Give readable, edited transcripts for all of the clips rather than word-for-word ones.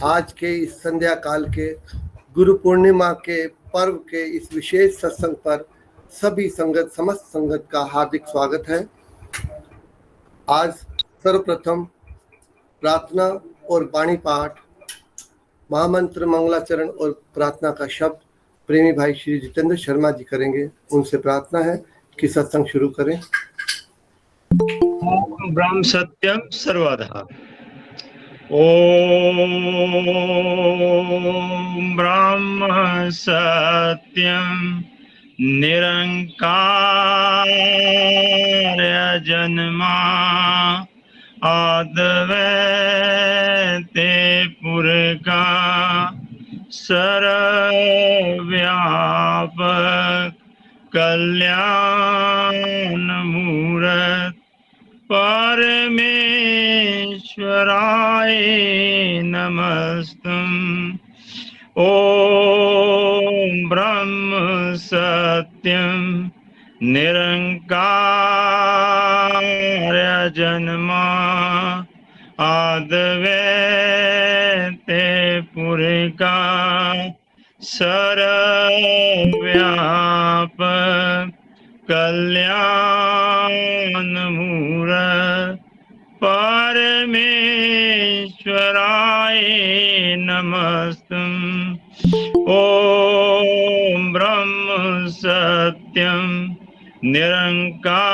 आज के इस संध्या काल के गुरु पूर्णिमा के पर्व के इस विशेष सत्संग पर सभी संगत समस्त संगत का हार्दिक स्वागत है। आज सर्वप्रथम प्रार्थना और वाणी पाठ, महामंत्र, मंगलाचरण और प्रार्थना का शब्द प्रेमी भाई श्री जितेंद्र शर्मा जी करेंगे। उनसे प्रार्थना है कि सत्संग शुरू करें। ओम ब्रह्म सत्यम सर्वदा। ओम ब्रह्म सत्यम निरंकार जन्मा अद्वैते पुरखा सर्वव्यापक कल्याण मूर्त परमेश्वराय नमस्तुम्। ओम ब्रह्म सत्यम निरंकार जन्मा अद्वैते पुरखा सर्वव्यापक कल्याण मूर्त परमेश्वराय नमस्तुम्। ओम ब्रह्म सत्यम निरंकार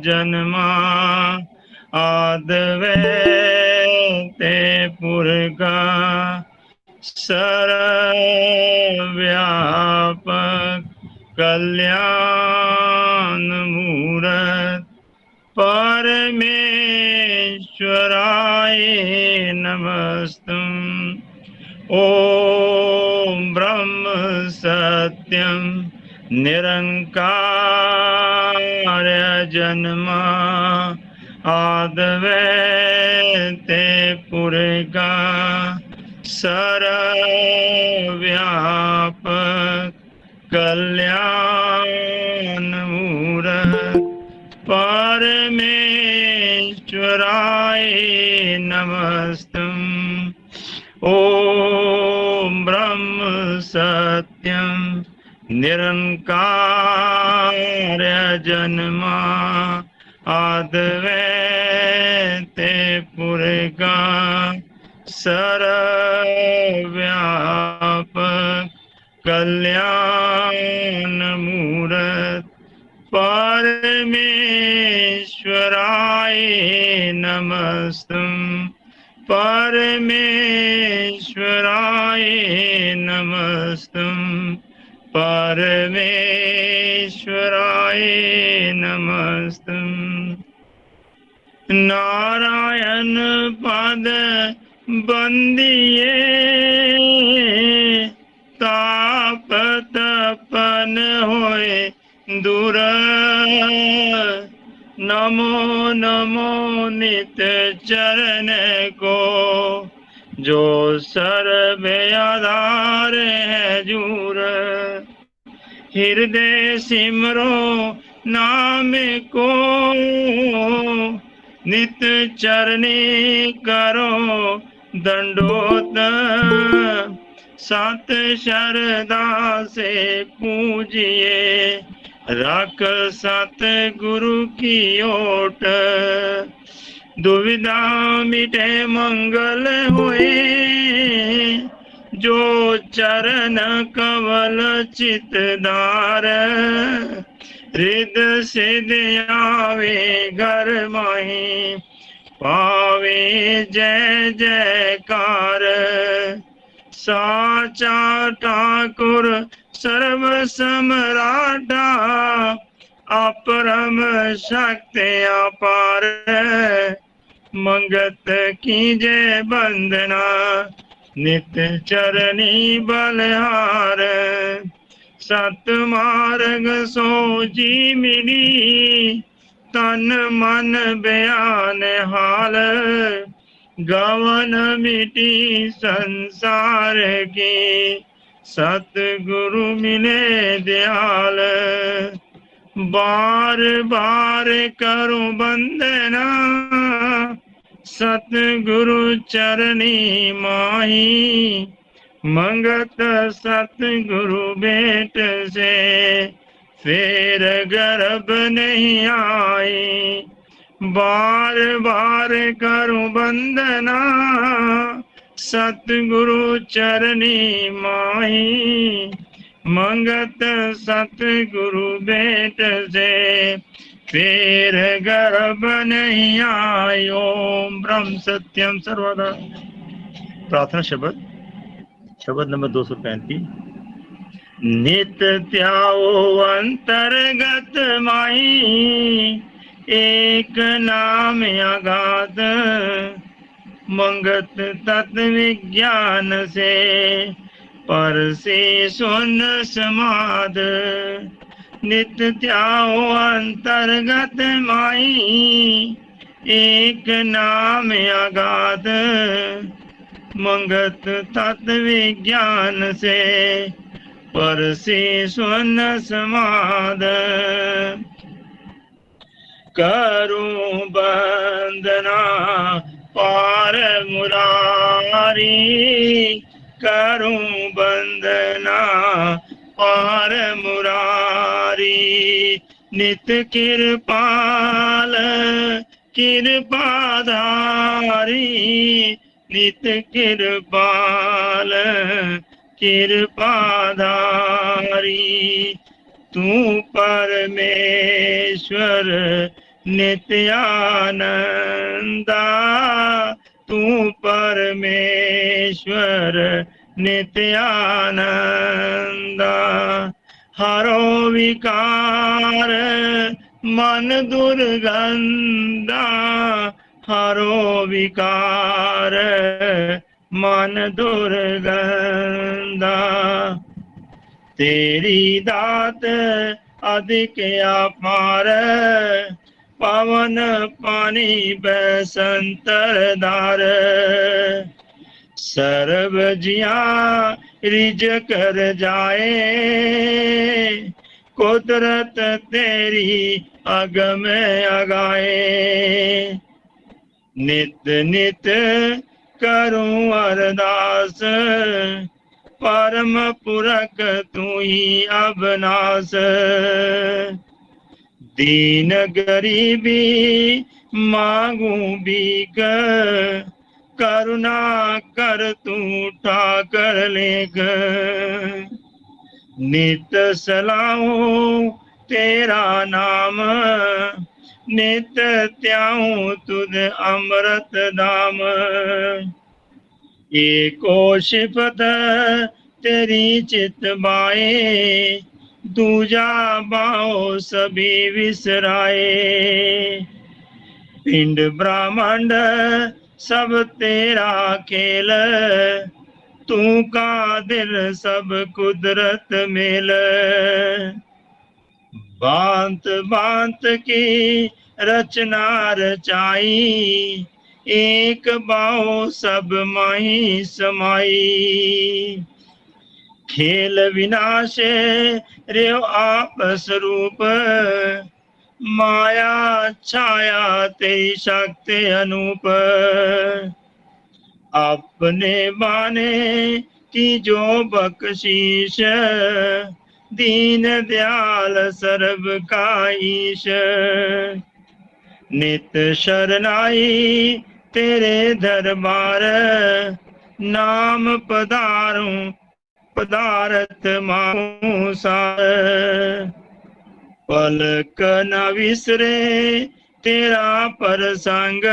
जन्मा अद्वैते पुरखा सर्वव्यापक कल्याण मूर्त परमेश्वराय नमस्तुम्। ओम ब्रह्म सत्यम निरंकार जन्मा अद्वैते पुरखा सर्वव्यापक कल्याण मूर्त परमेश्वराय नमस्तुम्। ओम ब्रह्म सत्यम निरंकार जन्मा अद्वैते पुरखा सर्वव्यापक कल्याण मूर्त परमेश्वराय नमस्तुम्। परमेश्वराय नमस्तुम्। परमेश्वराय नमस्तुम्। नारायण पद बंदिए ताप तपन होए दूर। नमो नमो नित चरण को जो सर्व आधार है जूर। हृदय सिमरो नाम को नित चरणी करो दंडोत। सत श्रद्धा से पूजिए रख सत गुरु की ओट। दुविधा मिटे मंगल हुए जो चरण कवल चितदार। हृद सिद्ध आवे घर माही पावे जय जयकार। साचा ठाकुर सर्व सम्राटा अपरम शक्ति अपार। मंगत की जय वंदना नित चरणी बलहार। सत मार्ग सोजी मिली तन मन बयान हाल। गवन मिटी संसार की सतगुरु मिले दयाल। बार बार करूं वंदना सतगुरु चरणी माही, मंगत सतगुरु भेंट से फिर गर्भ नहीं आई। बार बार करूं वंदना, सतगुरु चरणी माही, मंगत सतगुरु भेंट से फिर गर्भ नहीं आई। ओम ब्रह्म सत्यम सर्वदा। प्रार्थना शब्द नंबर 235। नित त्याओ अंतर्गत माही, एक नाम अगाध, मंगत तत्व विज्ञान से पर से सुन समाद। नित्य त्याओ अंतर्गत माही, एक नाम अगाध, मंगत तत्व विज्ञान से पर से सुन समाद। करूं वंदना पार मुरारी, करूं वंदना पार मुरारी। नित कृपाल कृपाधारी, नित कृपाल कृपाधारी। तू परमेश्वर नित्यानंदा, तू परमेश्वर नित्यानंदा। हरो विकार मन दुर्गंधा, हरो विकार मन दुर्गंधा। तेरी दात अधिक अपार, पवन पानी बसंतर धार। सर्व जिया रिज कर जाए, कुदरत तेरी अगम अगाए। नित नित करूं अरदास, परम पुरख तू ही अबनास। दीन गरीबी मांगू भीख, करुणा कर तू ठाकर लेख। नित सलाहूं तेरा नाम, नित त्याऊं तुझ अमृत धाम। एको सिफत तेरी चित बाए, दूजा बाओ सभी विसराए। पिंड ब्रह्मांड सब तेरा खेल, तू का दिल सब कुदरत मेल। बांत बांत की रचना रचाई, एक बाओ सब माही समाई। खेल विनाशे रे आप स्वरूप, माया छाया तेरी शक्ति अनूप। अपने बाने की जो बख्शीश, दीन दयाल सर्व का ईश। नित शरणाई तेरे दरबार, नाम पधारूं पदारथ माहूं सार। पलक न विसरे तेरा प्रसंग,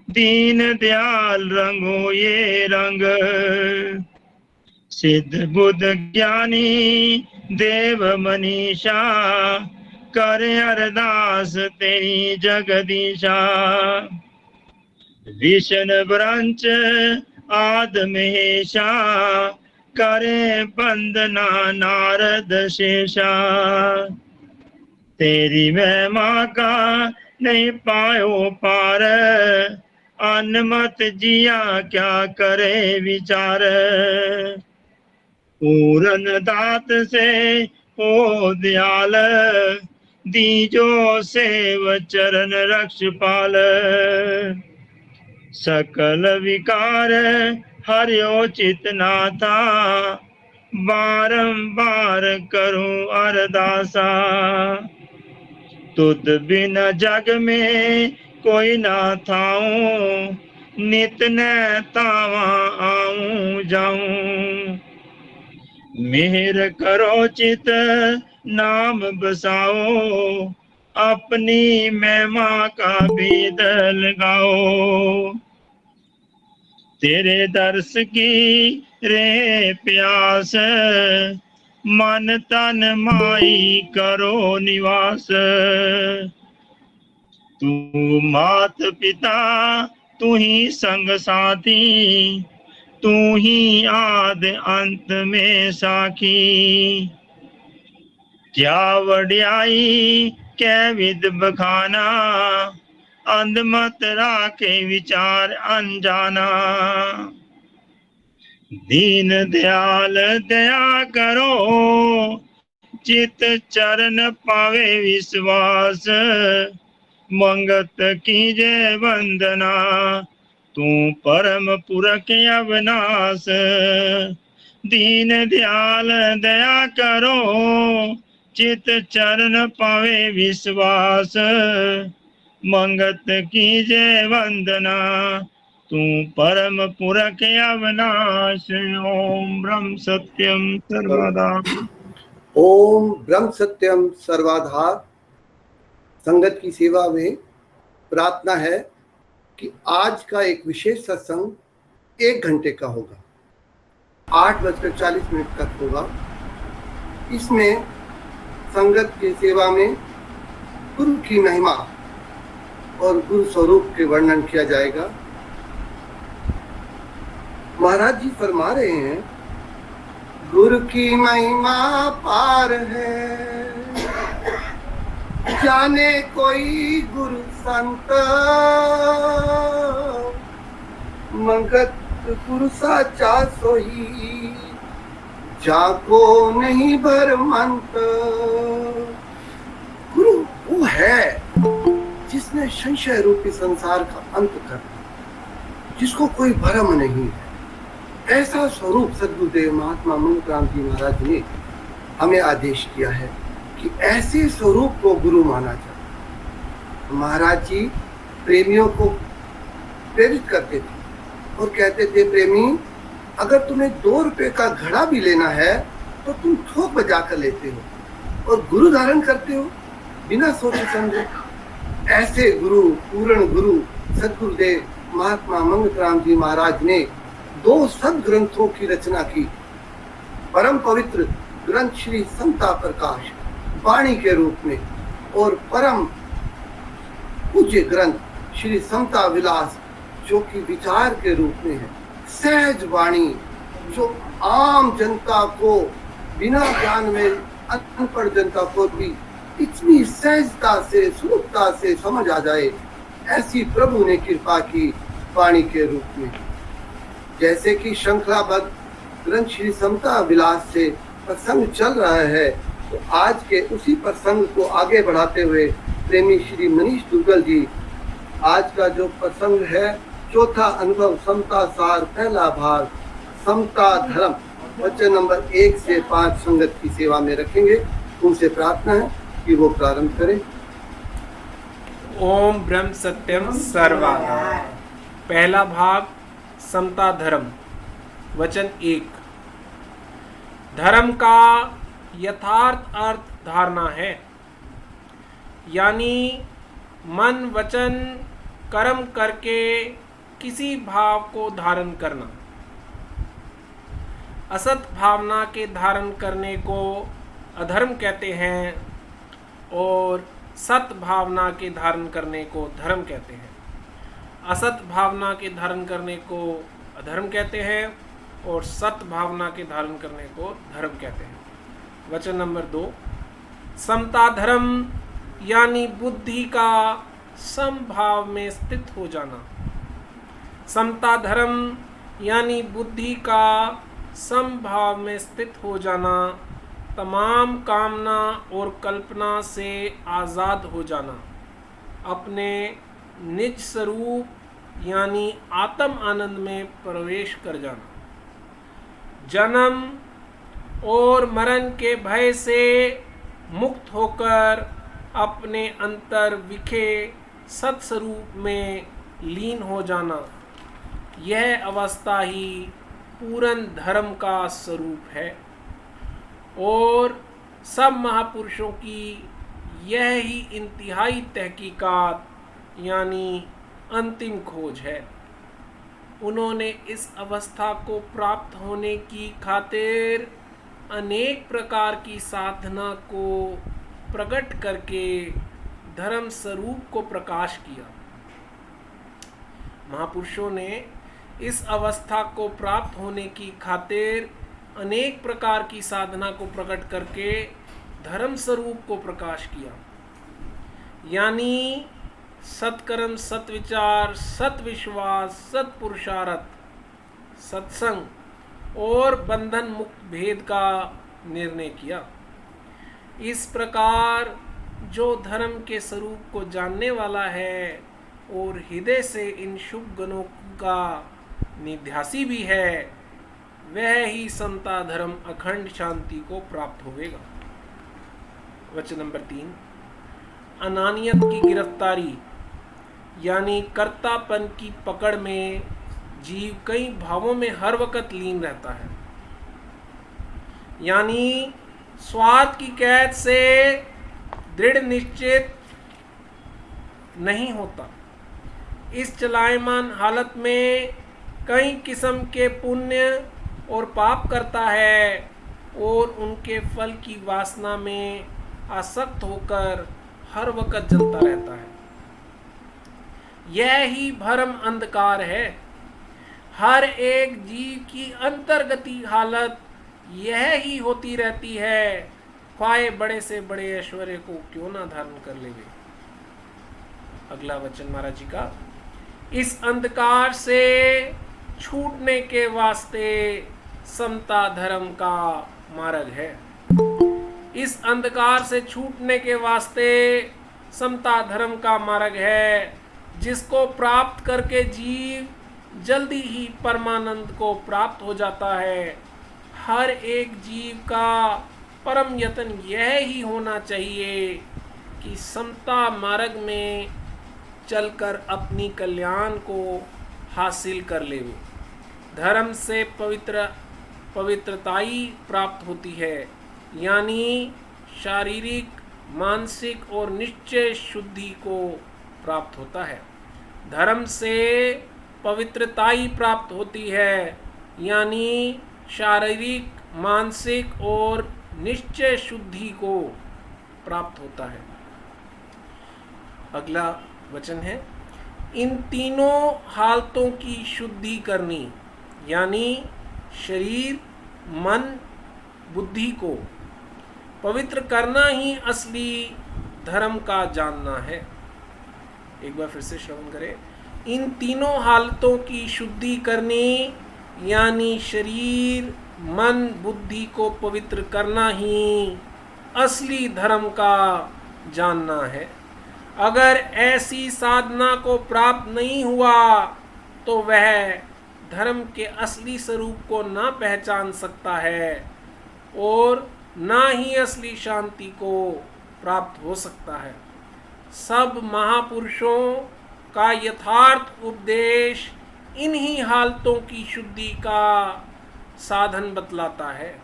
दीन दयाल रंगो ये रंग। सिद्ध बुद्ध ज्ञानी देव मनीषा, करे अरदास तेरी जगदीशा। विष्णु ब्रंच आद महेशा, करे वंदना नारद शेषा। तेरी महिमा का नहीं पायो पार, अनमत जिया क्या करे विचार। पूरन दात से हो दयाल, दीजो सेव चरण रक्ष पाल। सकल विकार हरियो चित नाथा, बारंबार करूं अरदासा। तुद बिन जग में कोई ना थाऊं, नित न तावा आऊं जाऊं। मेहर करो चित नाम बसाओ, अपनी महिमा का भेद लगाओ। तेरे दर्श की रे प्यास, मन तन माई करो निवास। तू मात पिता तू ही संग साथी, तू ही आद अंत में साखी। क्या वड्याई कै विद बखाना, अंध मत राखे विचार अनजाना। दीन दयाल दया करो, चित चरण पावे विश्वास। मंगत कीजे वंदना, तू परम पुरख अविनाश। दीन दयाल दया करो, चित चरण पावे विश्वास। मंगत कीजे वंदना, तू परम पुरख अविनाश। ओम ब्रह्म सत्यम सर्वदा। ओम ब्रह्म सत्यम सर्वाधार। संगत की सेवा में प्रार्थना है कि आज का एक विशेष सत्संग 1 घंटे का होगा, 8:40 तक होगा। इसमें संगत की सेवा में गुरु की महिमा और गुरु स्वरूप के वर्णन किया जाएगा। महाराज जी फरमा रहे हैं, गुरु की महिमा पार है, जाने कोई गुरु संत। मंगत गुरु साचा सोई, जाको नहीं भरमंत। गुरु वो है जिसने संशय रूपी संसार का अंत कर दिया, जिसको कोई भ्रम नहीं है। ऐसा स्वरूप सद्गुरुदेव महात्मा मंगतराम जी महाराज ने हमें आदेश किया है कि ऐसे स्वरूप को गुरु माना जाए। महाराज जी प्रेमियों को प्रेरित करते थे और कहते थे, प्रेमी अगर तुम्हें 2 रुपए का घड़ा भी लेना है तो तुम थोक बजा कर लेते हो और गुरु धारण करते हो बिना सोचे समझे। ऐसे गुरु, पूर्ण गुरु सद्गुरुदेव महात्मा मंगतराम जी महाराज ने 2 सदग्रंथों की रचना की। परम पवित्र ग्रंथ श्री समता प्रकाश वाणी के रूप में और परम पूज्य ग्रंथ श्री समता विलास जो कि विचार के रूप में है। सहज वाणी जो आम जनता को, बिना ज्ञान में अनपढ़ जनता को भी इतनी सहजता से, सुलभता से समझ आ जाए, ऐसी प्रभु ने कृपा की वाणी के रूप में। जैसे कि श्रृंखलाबद्ध ग्रंथ श्री समता विलास से प्रसंग चल रहा है, तो आज के उसी प्रसंग को आगे बढ़ाते हुए प्रेमी श्री मनीष दुग्गल जी आज का जो प्रसंग है, चौथा अनुभव समता सार पहला भाग समता धर्म, वचन नंबर 1 से 5 संगत की सेवा में रखेंगे। उनसे प्रार्थना है कि वो प्रारंभ करें। ओम ब्रह्म सत्यम सर्वदा। पहला भाग समता धर्म, वचन 1। धर्म का यथार्थ अर्थ धारणा है, यानी मन वचन कर्म करके किसी भाव को धारण करना। असत भावना के धारण करने को अधर्म कहते हैं और सत भावना के धारण करने को धर्म कहते हैं। असत भावना के धारण करने को अधर्म कहते हैं और सत भावना के धारण करने को धर्म कहते हैं। वचन नंबर 2, समता धर्म यानी बुद्धि का समभाव में स्थित हो जाना। समता धर्म यानी बुद्धि का समभाव में स्थित हो जाना, तमाम कामना और कल्पना से आज़ाद हो जाना, अपने निज स्वरूप यानी आत्म आनंद में प्रवेश कर जाना। जन्म और मरण के भय से मुक्त होकर अपने अंतर विखे सत्स्वरूप में लीन हो जाना, यह अवस्था ही पूर्ण धर्म का स्वरूप है। और सब महापुरुषों की यह ही इंतहाई तहकीकात यानी अंतिम खोज है। उन्होंने इस अवस्था को प्राप्त होने की खातिर अनेक प्रकार की साधना को प्रकट करके धर्म स्वरूप को प्रकाश किया। महापुरुषों ने इस अवस्था को प्राप्त होने की खातिर अनेक प्रकार की साधना को प्रकट करके धर्म स्वरूप को प्रकाश किया, यानी सत्कर्म, सत्विचार, सत्विश्वास, सत्पुरुषार्थ, सत्संग और बंधन मुक्त भेद का निर्णय किया। इस प्रकार जो धर्म के स्वरूप को जानने वाला है और हृदय से इन शुभ गुणों का निध्यासी भी है, वह ही समता धर्म अखंड शांति को प्राप्त होवेगा। वचन नंबर 3, अनानियत की गिरफ्तारी यानी कर्तापन की पकड़ में जीव कई भावों में हर वक्त लीन रहता है, यानी स्वार्थ की कैद से दृढ़ निश्चित नहीं होता। इस चलायमान हालत में कई किस्म के पुण्य और पाप करता है और उनके फल की वासना में आसक्त होकर हर वक्त जलता रहता है। यह ही भरम अंधकार है। हर एक जीव की अंतर्गति हालत यह ही होती रहती है, पाए बड़े से बड़े ऐश्वर्य को क्यों ना धारण कर लेवे। अगला वचन महाराज जी का, इस अंधकार से छूटने के वास्ते समता धर्म का मार्ग है। इस अंधकार से छूटने के वास्ते समता धर्म का मार्ग है, जिसको प्राप्त करके जीव जल्दी ही परमानंद को प्राप्त हो जाता है। हर एक जीव का परम यत्न यह ही होना चाहिए कि समता मार्ग में चलकर अपनी कल्याण को हासिल कर ले। धर्म से पवित्रताई प्राप्त होती है, यानी शारीरिक, मानसिक और निश्चय शुद्धि को प्राप्त होता है। धर्म से पवित्रताई प्राप्त होती है, यानी शारीरिक, मानसिक और निश्चय शुद्धि को प्राप्त होता है। अगला वचन है, इन तीनों हालतों की शुद्धि करनी, यानी शरीर, मन, बुद्धि को पवित्र करना ही असली धर्म का जानना है। एक बार फिर से श्रवण करें। इन तीनों हालतों की शुद्धि करनी, यानी शरीर, मन, बुद्धि को पवित्र करना ही असली धर्म का जानना है। अगर ऐसी साधना को प्राप्त नहीं हुआ तो वह धर्म के असली स्वरूप को ना पहचान सकता है और ना ही असली शांति को प्राप्त हो सकता है। सब महापुरुषों का यथार्थ उपदेश इन्हीं हालतों की शुद्धि का साधन बतलाता है।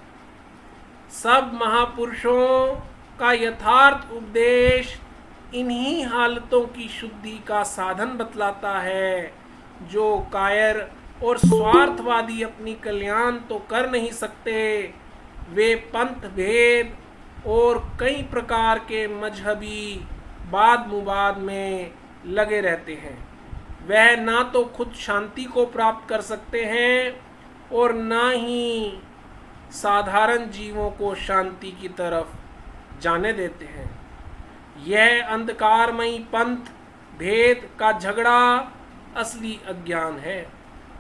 सब महापुरुषों का यथार्थ उपदेश इन्हीं हालतों की शुद्धि का साधन बतलाता है। जो कायर और स्वार्थवादी अपनी कल्याण तो कर नहीं सकते, वे पंथ भेद और कई प्रकार के मजहबी वाद मुवाद में लगे रहते हैं। वह ना तो खुद शांति को प्राप्त कर सकते हैं और ना ही साधारण जीवों को शांति की तरफ जाने देते हैं। यह अंधकारमयी पंथ भेद का झगड़ा असली अज्ञान है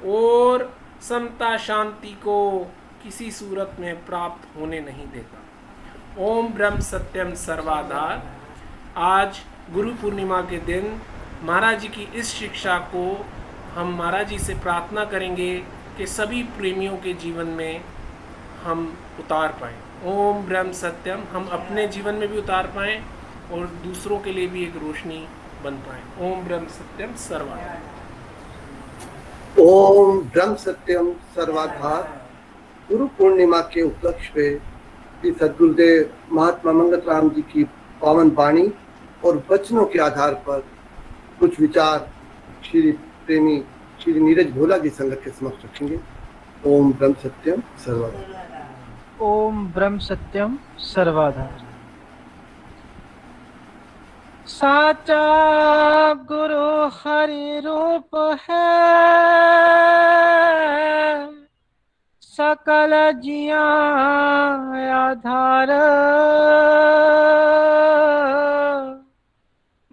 और समता शांति को किसी सूरत में प्राप्त होने नहीं देता। ओम ब्रह्म सत्यम सर्वाधार। आज गुरु पूर्णिमा के दिन महाराज जी की इस शिक्षा को हम महाराज जी से प्रार्थना करेंगे कि सभी प्रेमियों के जीवन में हम उतार पाएँ। ओम ब्रह्म सत्यम, हम अपने जीवन में भी उतार पाएँ और दूसरों के लिए भी एक रोशनी बन पाएँ। ओम ब्रह्म सत्यम सर्वम। ओम ब्रह्म सत्यम सर्वाधार। गुरु पूर्णिमा के उपलक्ष्य पे श्री सद्गुरुदेव महात्मा मंगत राम जी की पावन वाणी और वचनों के आधार पर कुछ विचार श्री प्रेमी श्री नीरज भोला जी संगत के समक्ष रखेंगे। ओम ब्रह्म सत्यम सर्वाधार। ओम ब्रह्म सत्यम सर्वाधार। साचा गुरु हरि रूप है, सकल जिया आधार।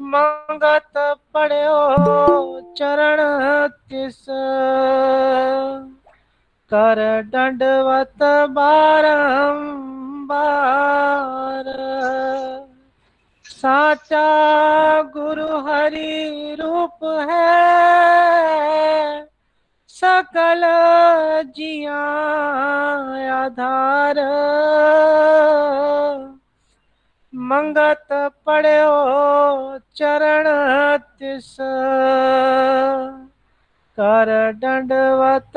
मंगत पड़ो चरण तिस, कर दंडवत बारंबार। साचा गुरु हरि रूप है, सकल जिया आधार। मंगत पड़ो चरण तिस, कर दंडवत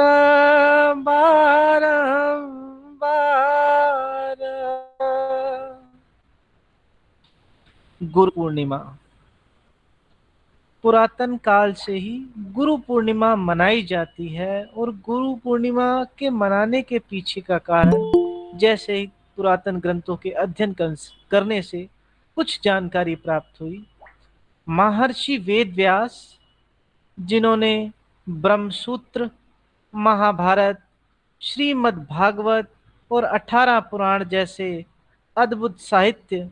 बारंबार। गुरु पूर्णिमा। पुरातन काल से ही गुरु पूर्णिमा मनाई जाती है और गुरु पूर्णिमा के मनाने के पीछे का कारण जैसे ही पुरातन ग्रंथों के अध्ययन करने से कुछ जानकारी प्राप्त हुई। महर्षि वेद व्यास, जिन्होंने ब्रह्मसूत्र, महाभारत, श्रीमद् भागवत और 18 पुराण जैसे अद्भुत साहित्य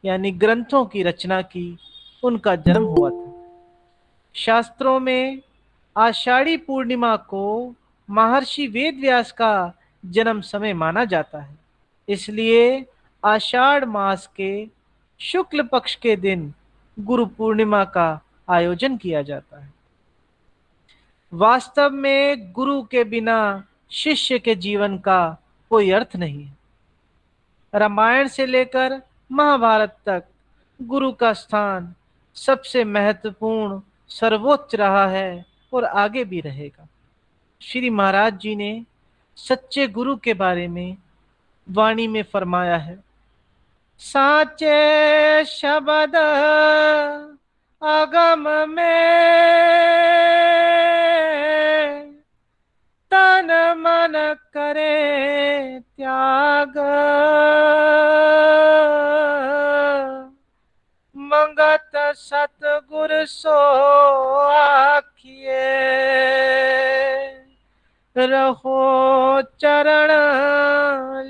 यानी ग्रंथों की रचना की, उनका जन्म हुआ था। शास्त्रों में आषाढ़ी पूर्णिमा को महर्षि वेदव्यास का जन्म समय माना जाता है। इसलिए आषाढ़ मास के शुक्ल पक्ष के दिन गुरु पूर्णिमा का आयोजन किया जाता है। वास्तव में गुरु के बिना शिष्य के जीवन का कोई अर्थ नहीं है। रामायण से लेकर महाभारत तक गुरु का स्थान सबसे महत्वपूर्ण, सर्वोच्च रहा है और आगे भी रहेगा। श्री महाराज जी ने सच्चे गुरु के बारे में वाणी में फरमाया है, साचे शब्द अगम में, तन मन करे त्याग। मंगत सतगुर सो आखिए, रहो चरण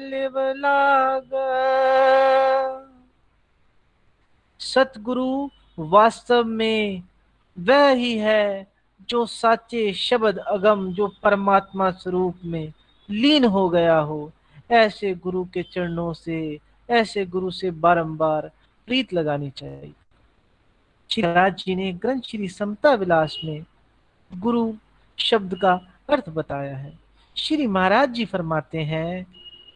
लिव लाग। सतगुरु वास्तव में वह ही है जो साचे शब्द अगम, जो परमात्मा स्वरूप में लीन हो गया हो। ऐसे गुरु के चरणों से, ऐसे गुरु से बारंबार प्रीत लगानी चाहिए। श्री महाराज जी ने ग्रंथ श्री समता विलास में गुरु शब्द का अर्थ बताया है। श्री महाराज जी फरमाते हैं,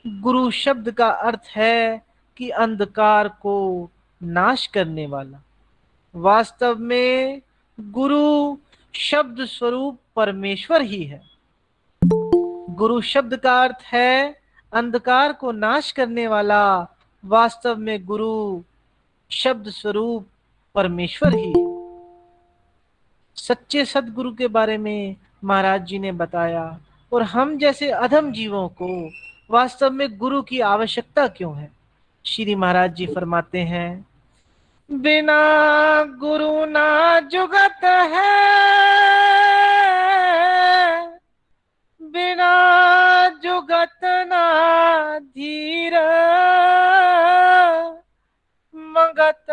गुरु शब्द का अर्थ है कि अंधकार को नाश करने वाला। वास्तव में गुरु शब्द स्वरूप परमेश्वर ही है। गुरु शब्द का अर्थ है अंधकार को नाश करने वाला। वास्तव में गुरु शब्द स्वरूप परमेश्वर ही है। सच्चे सदगुरु के बारे में महाराज जी ने बताया, और हम जैसे अधम जीवों को वास्तव में गुरु की आवश्यकता क्यों है। श्री महाराज जी फरमाते हैं, बिना गुरु ना जुगत है, बिना जुगत ना धीर। मंगत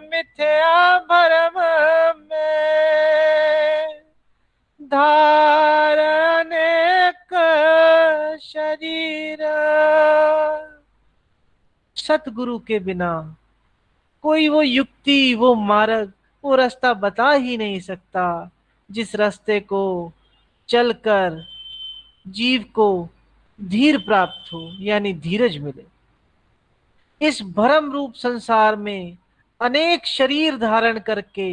मिथ्या भरम में, धारण एक शरीर। सतगुरु के बिना कोई वो युक्ति, वो मार्ग, वो रास्ता बता ही नहीं सकता जिस रास्ते को चलकर जीव को धीर प्राप्त हो, यानी धीरज मिले। इस भ्रम रूप संसार में अनेक शरीर धारण करके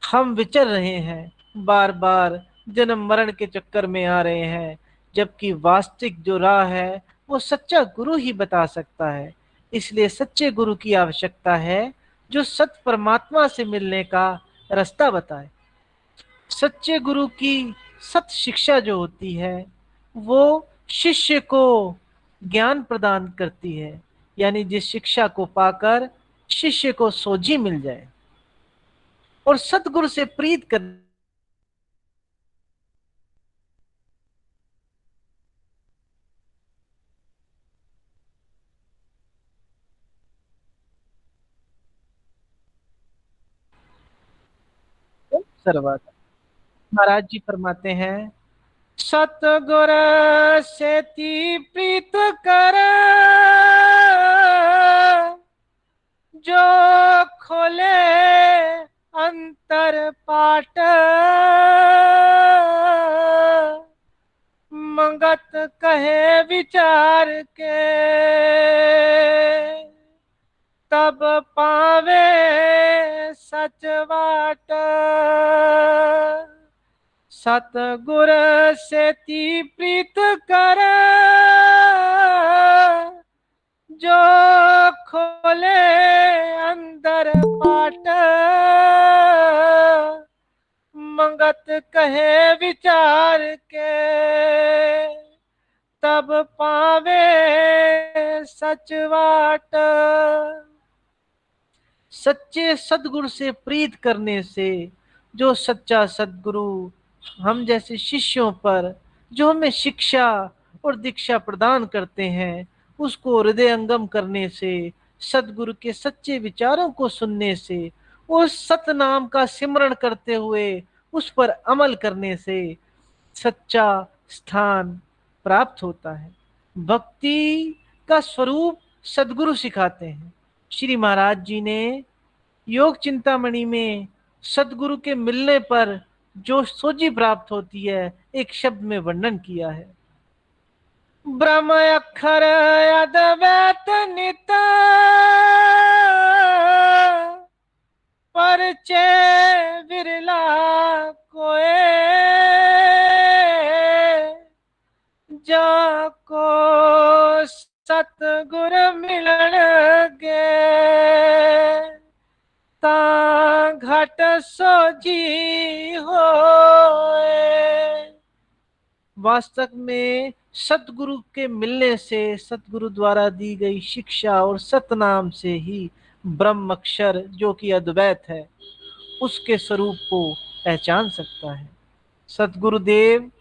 हम विचर रहे हैं, बार बार जन्म मरण के चक्कर में आ रहे हैं, जबकि वास्तविक जो राह है वो सच्चा गुरु ही बता सकता है। इसलिए सच्चे गुरु की आवश्यकता है जो सत परमात्मा से मिलने का रास्ता बताए। सच्चे गुरु की सत शिक्षा जो होती है वो शिष्य को ज्ञान प्रदान करती है, यानी जिस शिक्षा को पाकर शिष्य को सोझी मिल जाए और सतगुरु से प्रीत कर सर्वात। महाराज जी फरमाते हैं, सतगुर से ती प्रीत कर जो खोले अंतर पाट, मंगत कहे विचार के तब पावे सच बाट। सतगुर से ती प्रीत कर जो खोले अंदर पाट, मंगत कहे विचार के तब पावे सच बाट। सच्चे सदगुरु से प्रीत करने से जो सच्चा सदगुरु हम जैसे शिष्यों पर जो हमें शिक्षा और दीक्षा प्रदान करते हैं, उसको हृदयंगम करने से, सदगुरु के सच्चे विचारों को सुनने से, उस सतनाम का सिमरण करते हुए उस पर अमल करने से सच्चा स्थान प्राप्त होता है। भक्ति का स्वरूप सदगुरु सिखाते हैं। श्री महाराज जी ने योग चिंतामणि में सदगुरु के मिलने पर जो सोझी प्राप्त होती है एक शब्द में वर्णन किया है। ब्रह्म अक्षर अद्वैत नित परिचय विरला कोय, जाको सतगुर मिलन गे ता घट सोझी होए। वास्तव में सतगुरु के मिलने से, सतगुरु द्वारा दी गई शिक्षा और सतनाम से ही ब्रह्म अक्षर जो कि अद्वैत है उसके स्वरूप को पहचान सकता है। सतगुरुदेव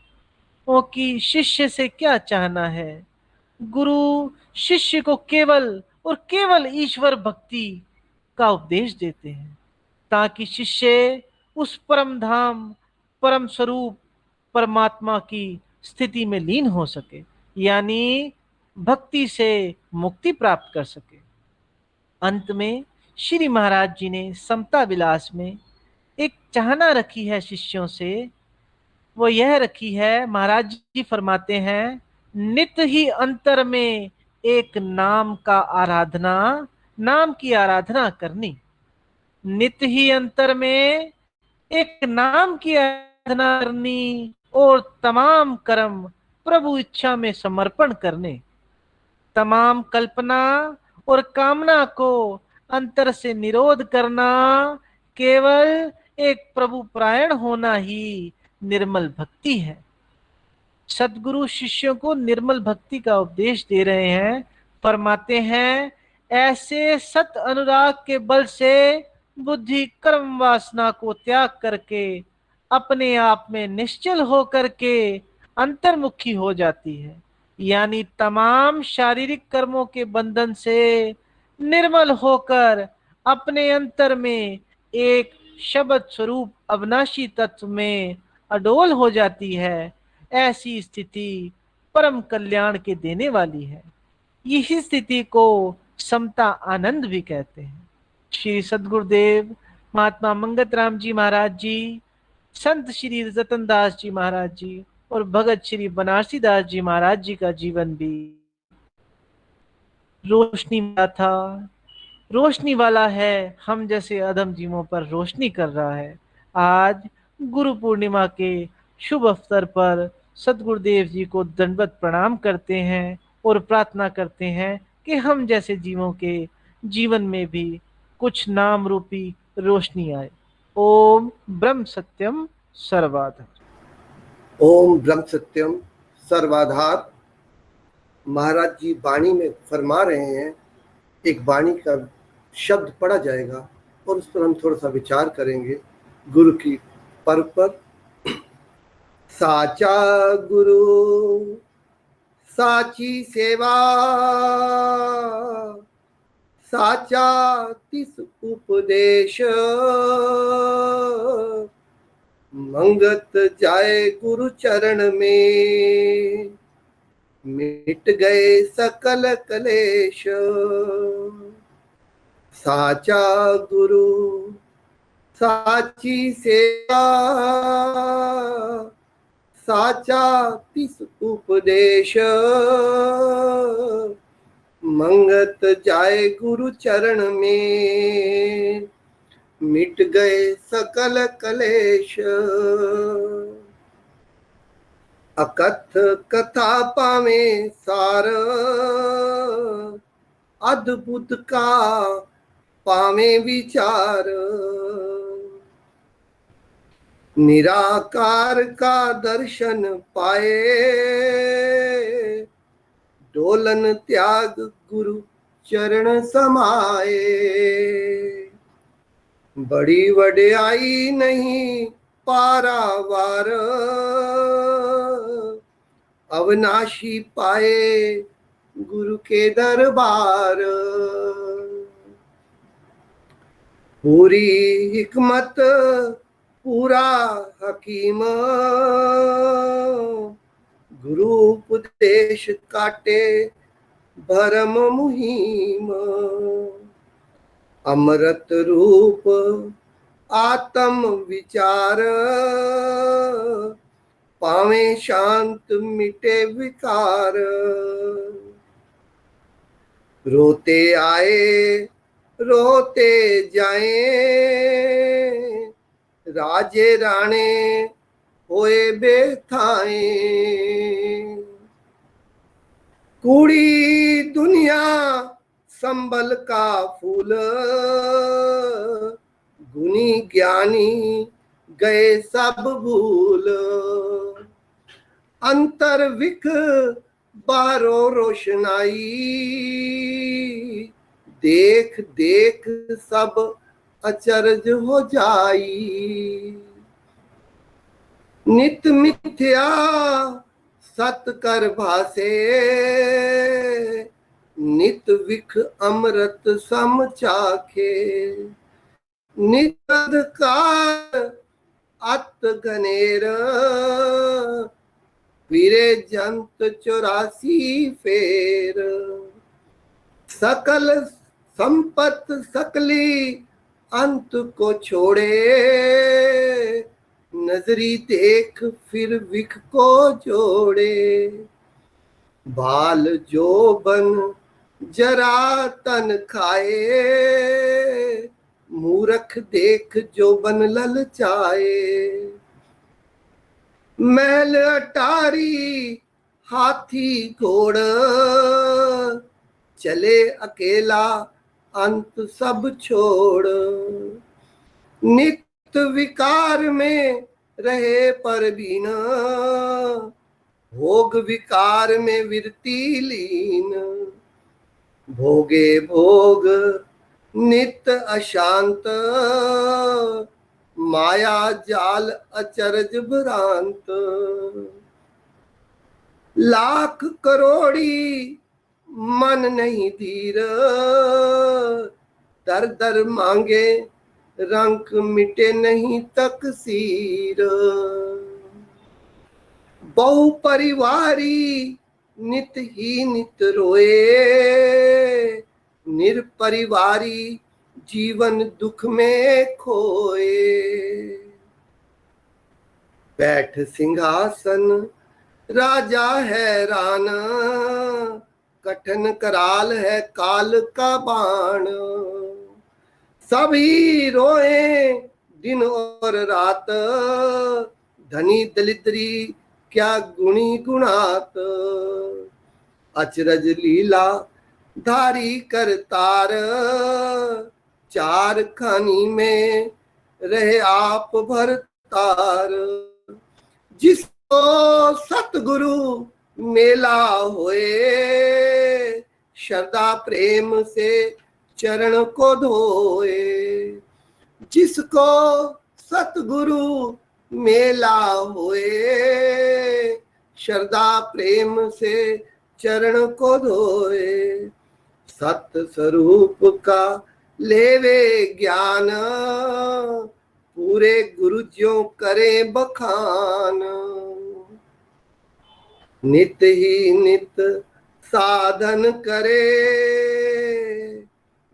ओ की शिष्य से क्या चाहना है? गुरु शिष्य को केवल और केवल ईश्वर भक्ति का उपदेश देते हैं ताकि शिष्य उस परम धाम, परम स्वरूप परमात्मा की स्थिति में लीन हो सके, यानी भक्ति से मुक्ति प्राप्त कर सके। अंत में श्री महाराज जी ने समता विलास में एक चाहना रखी है शिष्यों से, वो यह रखी है। महाराज जी फरमाते हैं, नित ही अंतर में एक नाम का आराधना, नाम की आराधना करनी। नित ही अंतर में एक नाम की आराधना करनी और तमाम कर्म प्रभु इच्छा में समर्पण करने। तमाम कल्पना और कामना को अंतर से निरोध करना, केवल एक प्रभु परायण होना ही निर्मल भक्ति है। सदगुरु शिष्यों को निर्मल भक्ति का उपदेश दे रहे हैं। फरमाते हैं, ऐसे सत अनुराग के बल से बुद्धि कर्म वासना को त्याग करके अपने आप में निश्चल हो करके अंतर्मुखी हो जाती है, यानी तमाम शारीरिक कर्मों के बंधन से निर्मल होकर अपने अंतर में एक शब्द स्वरूप अविनाशी तत्व में अडोल हो जाती है। ऐसी स्थिति परम कल्याण के देने वाली है। यही स्थिति को समता आनंद भी कहते हैं। श्री सद्गुरुदेव महात्मा मंगत राम जी महाराज जी संत श्री रतन दास जी महाराज जी और भगत श्री बनारसी दास जी महाराज जी का जीवन भी रोशनी वाला था, रोशनी वाला है, हम जैसे अधम जीवों पर रोशनी कर रहा है। आज गुरु पूर्णिमा के शुभ अवसर पर सदगुरुदेव जी को दंडवत प्रणाम करते हैं और प्रार्थना करते हैं कि हम जैसे जीवों के जीवन में भी कुछ नाम रूपी रोशनी आए। ओम ब्रह्म सत्यम सर्वाधार। ओम ब्रह्म सत्यम सर्वाधार। महाराज जी वाणी में फरमा रहे हैं, एक वाणी का शब्द पढ़ा जाएगा और उस पर हम थोड़ा सा विचार करेंगे गुरु की पर्व पर। साचा गुरु साची सेवा, साचा तिस उपदेश, मंगत जाए गुरु चरण में, मिट गए सकल कलेश। साचा गुरु साची सेवा, साचा तिस उपदेश, मंगत जाए गुरु चरण में, मिट गए सकल कलेश। अकथ कथा पावे सार, अद्भुत का पावे विचार, निराकार का दर्शन पाए, डोलन त्याग गुरु चरण समाए। बड़ी वड्याई नहीं पारावार, अविनाशी पाए गुरु के दरबार। पूरी हिकमत पूरा हकीम, गुरु उपदेश काटे भरम मुहिम। अमृत रूप आत्म विचार, पावे शांत मिटे विकार। रोते आए रोते जाए, राजे राणे होए बेथाए। कूड़ी दुनिया संबल का फूल, गुनी ज्ञानी गए सब भूल। अंतर विख बारो रोशनाई, देख देख सब अचरज हो जाई। नित मिथ्या सत कर भासे, नित विख अमृत सम चाखे। नित अंधकार अत घनेर, फिरे जंत 84 फेर। सकल संपत सकली अंत को छोड़े, नजरी देख फिर विख को जोड़े। बाल जोबन जरा तन खाए, मूर्ख देख जोबन ललचाए। मैल अटारी हाथी घोड़, चले अकेला अंत सब छोड़। नित विकार में रहे पर भी न, भोग विकार में विरती लीन। भोगे भोग नित अशांत, माया जाल अचरज भ्रांत। लाख करोड़ी मन नहीं धीर, दर दर मांगे रंक मिटे नहीं तकसीर। बहु परिवारी नित ही नित रोए, निरपरिवारी जीवन दुख में खोए। बैठ सिंहासन राजा हैरान, कठिन कराल है काल का बाण। सभी रोए दिन और रात, धनी दलिद्री क्या गुणी गुणात। अचरज लीला धारी करतार, चार खानी में रहे आप भरतार। जिसको सतगुरु मेला होए, श्रद्धा प्रेम से चरण को धोए। जिसको सतगुरु मेला होए, श्रद्धा प्रेम से चरण को धोए। सत्य स्वरूप का लेवे ज्ञान, पूरे गुरु ज्यों करे बखान। नित ही नित साधन करे,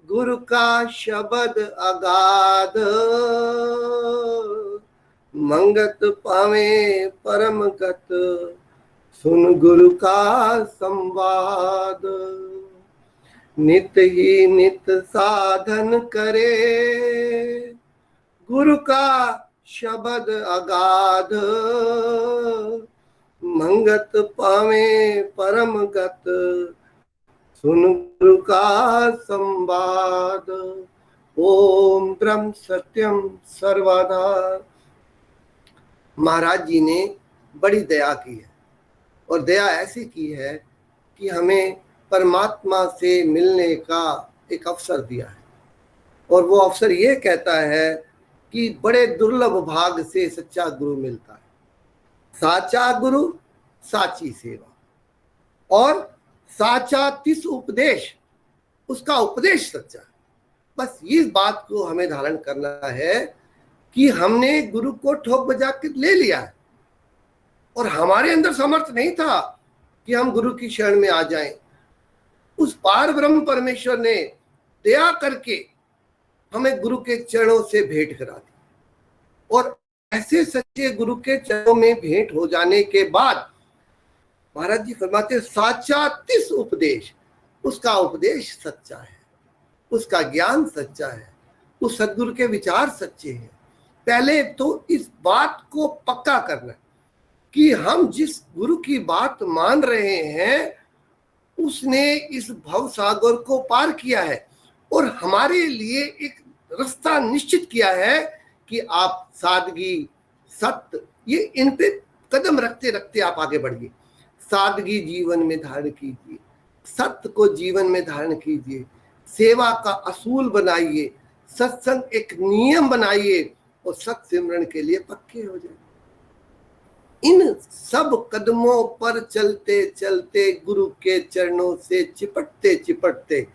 गुरु का शब्द अगाध। मंगत पावे परम गत, सुन गुरु का संवाद। नित ही नित साधन करे, गुरु का शब्द अगाध। मंगत पावे परम गत, सुन गुरु का संवाद। ओम ब्रह्म सत्यम सर्वदा। महाराज जी ने बड़ी दया की है, और दया ऐसी की है कि हमें परमात्मा से मिलने का एक अवसर दिया है। और वो अवसर ये कहता है कि बड़े दुर्लभ भाग से सच्चा गुरु मिलता है। साचा गुरु साची सेवा, और साचा तिस उपदेश, उसका उपदेश सच्चा है। बस इस बात को हमें धारण करना है कि हमने गुरु को ठोक बजा के ले लिया है, और हमारे अंदर सामर्थ्य नहीं था कि हम गुरु की शरण में आ जाएं। उस पार ब्रह्म परमेश्वर ने दया करके हमें गुरु के चरणों से भेंट करा दी, और ऐसे सच्चे गुरु के चरणों में भेंट हो जाने के बाद महाराज जी फरमाते साचा तिस उपदेश, उसका उपदेश सच्चा है, उसका ज्ञान सच्चा है, उस सदगुरु के विचार सच्चे हैं। पहले तो इस बात को पक्का करना कि हम जिस गुरु की बात मान रहे हैं उसने इस भव सागर को पार किया है, और हमारे लिए एक रास्ता निश्चित किया है कि आप सादगी, सत्य, ये इन पे कदम रखते रखते आप आगे बढ़िए। सादगी जीवन में धारण कीजिए, सत्य को जीवन में धारण कीजिए, सेवा का असूल बनाइए, सत्संग एक नियम बनाइए, और सत्य सिमरन के लिए पक्के हो जाए। इन सब कदमों पर चलते चलते गुरु के चरणों से चिपटते चिपटते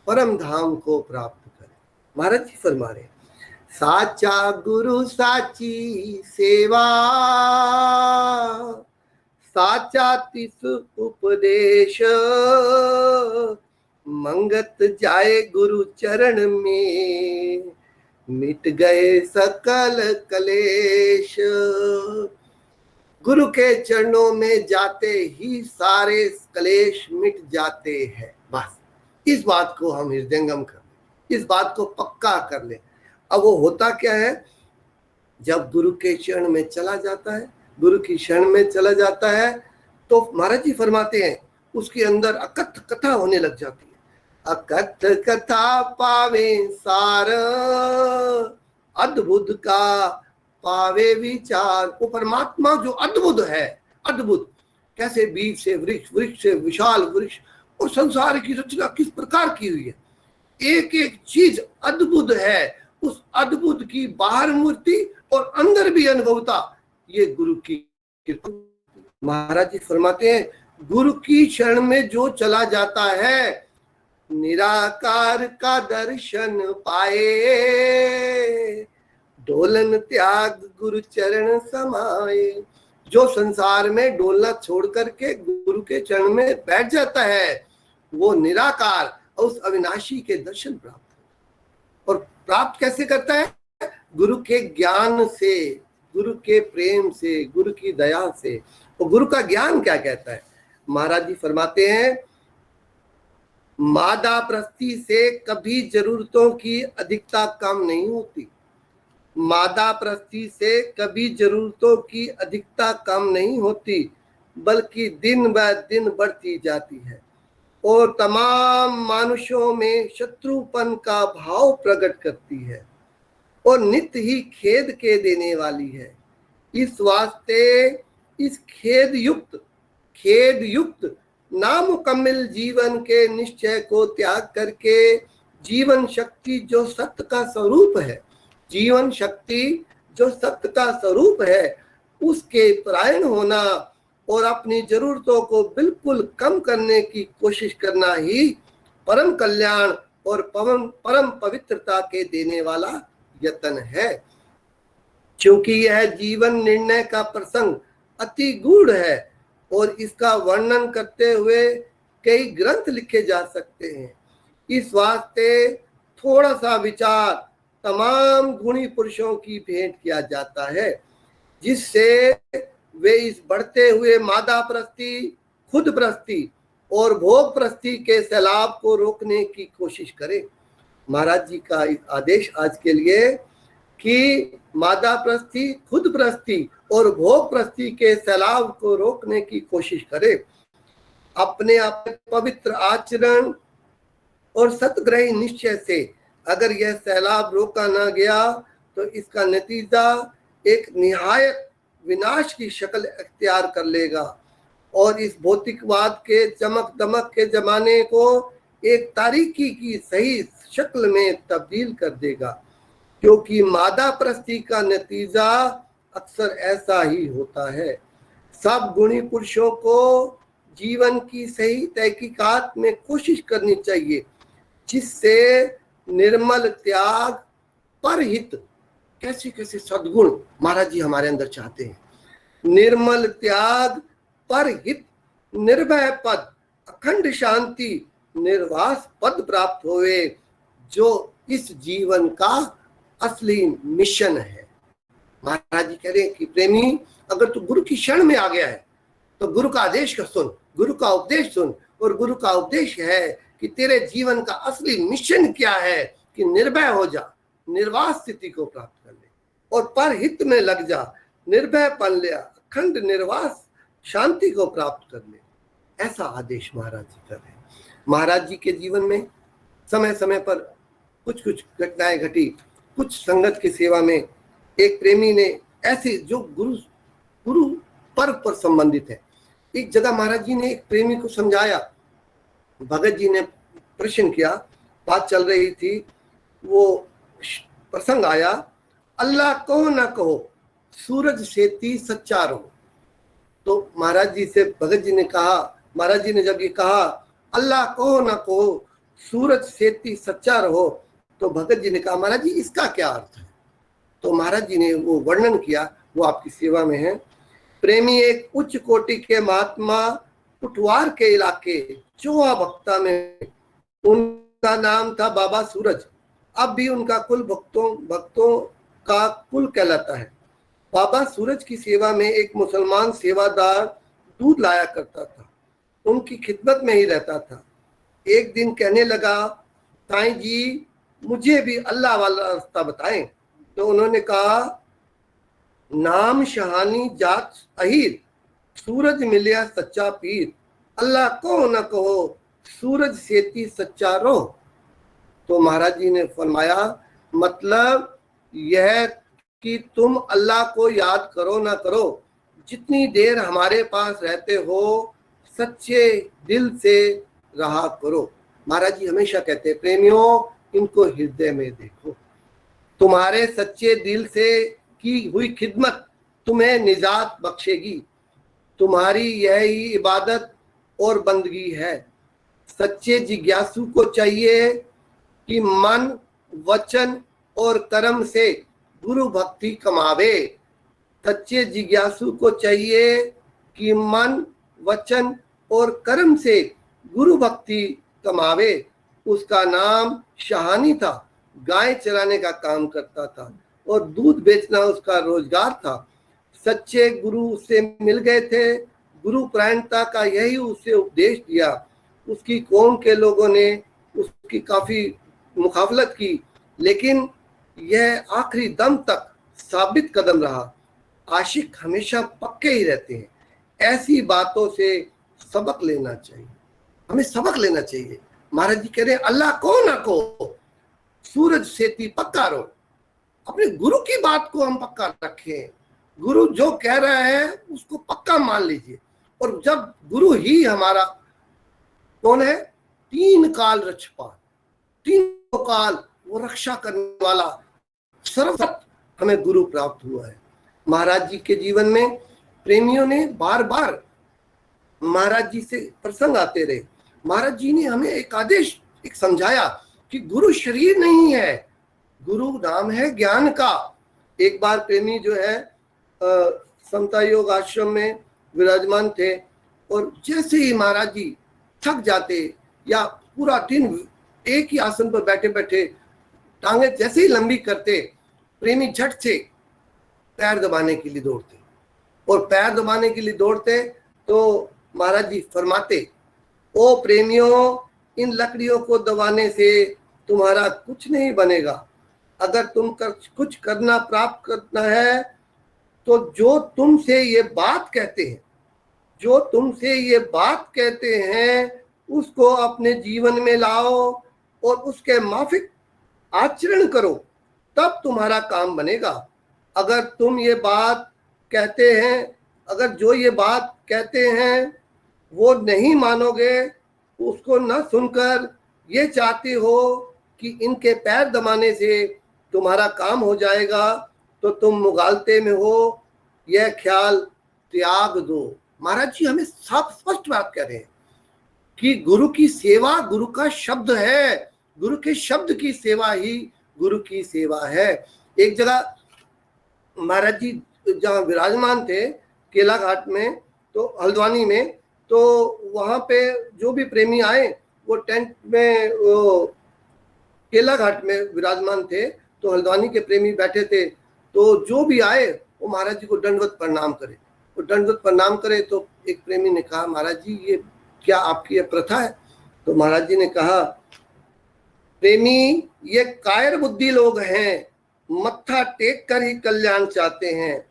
परम धाम को प्राप्त करें। महाराज जी फरमा रहे साचा गुरु साची सेवा, साचा तिस उपदेश। मंगत जाए गुरु चरण में, मिट गए सकल कलेश। गुरु के चरणों में जाते ही सारे कलेश मिट जाते हैं। बस इस बात को हम हृदयंगम कर लें, इस बात को पक्का कर लें। अब वो होता क्या है, जब गुरु के चरण में चला जाता है, गुरु की शरण में चला जाता है, तो महाराज जी फरमाते हैं उसके अंदर अकथ कथा होने लग जाती है। अकथ कथा पावे सार, अद्भुत का पावे विचार। वो परमात्मा जो अद्भुत है, अद्भुत कैसे बीज से वृक्ष, वृक्ष से विशाल वृक्ष, और संसार की रचना किस प्रकार की हुई है, एक एक चीज अद्भुत है। उस अद्भुत की बाहर मूर्ति और अंदर भी अनुभवता, ये गुरु की कृपा। महाराज जी फरमाते हैं गुरु की शरण में जो चला जाता है, निराकार का दर्शन पाए। डोलन त्याग गुरु चरण समाए। जो संसार में डोलना छोड़ करके गुरु के चरण में बैठ जाता है, वो निराकार और उस अविनाशी के दर्शन प्राप्त, और प्राप्त कैसे करता है? गुरु के ज्ञान से, गुरु के प्रेम से, गुरु की दया से। और गुरु का ज्ञान क्या कहता है? महाराज जी फरमाते हैं, मादा प्रस्ती से कभी जरूरतों की अधिकता कम नहीं होती। मादा प्रस्ती से कभी जरूरतों की अधिकता कम नहीं होती, बल्कि दिन ब दिन बढ़ती जाती है और तमाम मानुषों में शत्रुपन का भाव प्रकट करती है और नित्य ही खेद के देने वाली है। इस वास्ते इस खेद युक्त नामुकम्मिल जीवन के निश्चय को त्याग करके जीवन शक्ति जो सत्य का स्वरूप है, जीवन शक्ति जो सत्य का स्वरूप है, उसके परायण होना और अपनी जरूरतों को बिल्कुल कम करने की कोशिश करना ही परम कल्याण और परम पवित्रता के देने वाला यत्न है। क्योंकि यह जीवन निर्णय का प्रसंग अति गूढ़ है और इसका वर्णन करते हुए कई ग्रंथ लिखे जा सकते हैं। इस वास्ते थोड़ा सा विचार तमाम गुणी पुरुषों की भेंट किया जाता है, जिससे वे इस बढ़ते हुए मादा प्रस्ती, खुद प्रस्ती और भोग प्रस्ती के सैलाब को रोकने की कोशिश करें। महाराज जी का आदेश आज के लिए कि मादा प्रस्ती, खुद प्रस्ती और भोग प्रस्ती के सैलाब को रोकने की कोशिश करें। अपने आप पवित्र आचरण और सतग्रही निश्चय से अगर यह सैलाब रोका ना गया तो इसका नतीजा एक निहायत विनाश की शक्ल अख्तियार कर लेगा और इस भौतिकवाद के चमक दमक के जमाने को एक तारीकी की सही शक्ल में तब्दील कर देगा। क्योंकि मादा प्रस्ती का नतीजा अक्सर ऐसा ही होता है। सब गुणी पुरुषों को जीवन की सही तहकीकात में कोशिश करनी चाहिए, जिससे निर्मल त्याग, परहित, कैसे कैसे सद्गुण महाराज जी हमारे अंदर चाहते हैं। निर्मल त्याग, परहित, निर्भय पद, अखंड शांति, निर्वास पद प्राप्त होवे, जो इस जीवन का असली मिशन है। महाराज जी कह रहे हैं कि प्रेमी, अगर तू गुरु की शरण में आ गया है तो गुरु का आदेश का सुन, गुरु का उपदेश सुन। और गुरु का उपदेश है कि तेरे जीवन का असली मिशन क्या है, कि निर्भय हो जा, निर्वास स्थिति को प्राप्त कर ले और परहित में लग जा, निर्भय पन ले, अखंड निर्वास शांति को प्राप्त कर ले। ऐसा आदेश महाराज जी कर रहे हैं। महाराज जी के जीवन में समय समय पर कुछ कुछ घटनाएं घटी। कुछ संगत की सेवा में एक प्रेमी ने ऐसे, जो गुरु पर्व पर संबंधित है, एक जगह महाराज जी ने एक प्रेमी को समझाया। भगत जी ने प्रश्न किया, बात चल रही थी, वो प्रसंग आया, अल्लाह कहो ना कहो सूरज सेती सच्चा रहो। तो महाराज जी से भगत जी ने कहा, महाराज जी ने जब ये कहा अल्लाह कहो ना कहो सूरज सेती सच्चा रहो, तो भगत जी ने कहा, महाराज जी इसका क्या अर्थ है? तो महाराज जी ने वो वर्णन किया, वो आपकी सेवा में है। प्रेमी एक उच्च कोटि के महात्मा कुटवार के इलाके चोहा भक्ता में, उनका नाम था बाबा सूरज। अब भी उनका कुल भक्तों का कुल कहलाता है। बाबा सूरज की सेवा में एक मुसलमान सेवादार दूध लाया करता था, उनकी खिदमत में ही रहता था। एक दिन कहने लगा, साईं जी मुझे भी अल्लाह वाला रास्ता बताएं। तो उन्होंने कहा, नाम शहानी जात अहीर, सूरज मिलिया सच्चा पीर, अल्लाह कहो न कहो सूरज सेती सच्चा रो। तो महाराज जी ने फरमाया, मतलब यह कि तुम अल्लाह को याद करो ना करो, जितनी देर हमारे पास रहते हो सच्चे दिल से रहा करो। महाराज जी हमेशा कहते हैं, प्रेमियों इनको हृदय में देखो, तुम्हारे सच्चे दिल से की हुई खिदमत तुम्हें निजात बख्शेगी। तुम्हारी यही इबादत और बंदगी है। सच्चे जिज्ञासु को चाहिए कि मन, वचन और कर्म से गुरु भक्ति कमावे। सच्चे जिज्ञासु को चाहिए कि मन, वचन और कर्म से गुरु भक्ति कमावे। उसका नाम शहानी था, गाय चराने का काम करता था। और दूध बेचना उसका रोजगार था। सच्चे गुरु उससे मिल गए थे, गुरु परायणता का यही उसे उपदेश दिया। उसकी कौम के लोगों ने उसकी काफी मुखाफलत की, लेकिन यह आखिरी दम तक साबित कदम रहा। आशिक हमेशा पक्के ही रहते हैं। ऐसी बातों से सबक लेना चाहिए, हमें सबक लेना चाहिए। महाराज जी कह रहे हैं अल्लाह को ना को सूरज सेती पक्का रहो। अपने गुरु की बात को हम पक्का रखें, गुरु जो कह रहा है उसको पक्का मान लीजिए। और जब गुरु ही हमारा कौन है, तीन काल रक्षपाल, तीनों काल वो रक्षा करने वाला सर्वसत हमें गुरु प्राप्त हुआ है। महाराज जी के जीवन में प्रेमियों ने बार बार महाराज जी से प्रसंग आते रहे। महाराज जी ने हमें एक आदेश एक समझाया कि गुरु शरीर नहीं है, गुरु नाम है ज्ञान का। एक बार प्रेमी जो है समता योग आश्रम में विराजमान थे, और जैसे ही महाराज जी थक जाते या पूरा दिन एक ही आसन पर बैठे बैठे टांगे जैसे ही लंबी करते, प्रेमी झट से पैर दबाने के लिए दौड़ते, और पैर दबाने के लिए दौड़ते तो महाराज जी फरमाते, ओ प्रेमियों, इन लकड़ियों को दबाने से तुम्हारा कुछ नहीं बनेगा। अगर तुम कुछ करना प्राप्त करना है तो जो तुमसे ये बात कहते हैं, जो तुमसे ये बात कहते हैं उसको अपने जीवन में लाओ और उसके माफिक आचरण करो, तब तुम्हारा काम बनेगा। अगर तुम ये बात कहते हैं, अगर जो ये बात कहते हैं वो नहीं मानोगे, उसको न सुनकर ये चाहते हो कि इनके पैर दबाने से तुम्हारा काम हो जाएगा, तो तुम मुगालते में हो, यह ख्याल त्याग दो। महाराज जी हमें साफ स्पष्ट बात कह रहे हैं कि गुरु की सेवा गुरु का शब्द है, गुरु के शब्द की सेवा ही गुरु की सेवा है। एक जगह महाराज जी जहाँ विराजमान थे केला घाट में, तो हल्द्वानी में, तो वहां पे जो भी प्रेमी आए वो टेंट में वो केला घाट में विराजमान थे, तो हल्द्वानी के प्रेमी बैठे थे, तो जो भी आए वो महाराज जी को दंडवत प्रणाम करे। तो दंडवत प्रणाम करे तो एक प्रेमी ने कहा, महाराज जी ये क्या आपकी ये प्रथा है? तो महाराज जी ने कहा, प्रेमी ये कायर बुद्धि लोग हैं, मत्था टेक कर ही कल्याण चाहते हैं।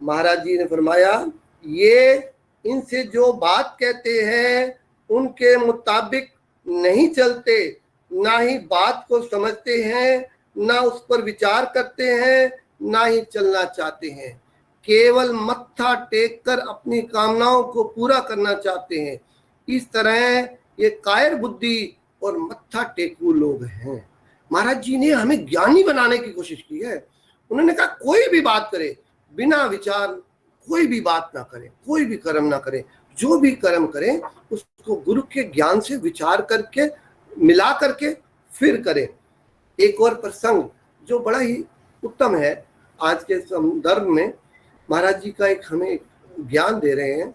महाराज जी ने फरमाया, ये इनसे जो बात कहते हैं उनके मुताबिक नहीं चलते, ना ही बात को समझते हैं, ना उस पर विचार करते हैं, ना ही चलना चाहते हैं, केवल मत्था टेक कर अपनी कामनाओं को पूरा करना चाहते हैं। इस तरह ये कायर बुद्धि और मत्था टेकू लोग हैं। महाराज जी ने हमें ज्ञानी बनाने की कोशिश की है। उन्होंने कहा कोई भी बात करे बिना विचार, कोई भी बात ना करें, कोई भी कर्म ना करें, जो भी कर्म करें उसको गुरु के ज्ञान से विचार करके मिला करके फिर करें। एक और प्रसंग जो बड़ा ही उत्तम है आज के संदर्भ में, महाराज जी का एक हमें ज्ञान दे रहे हैं।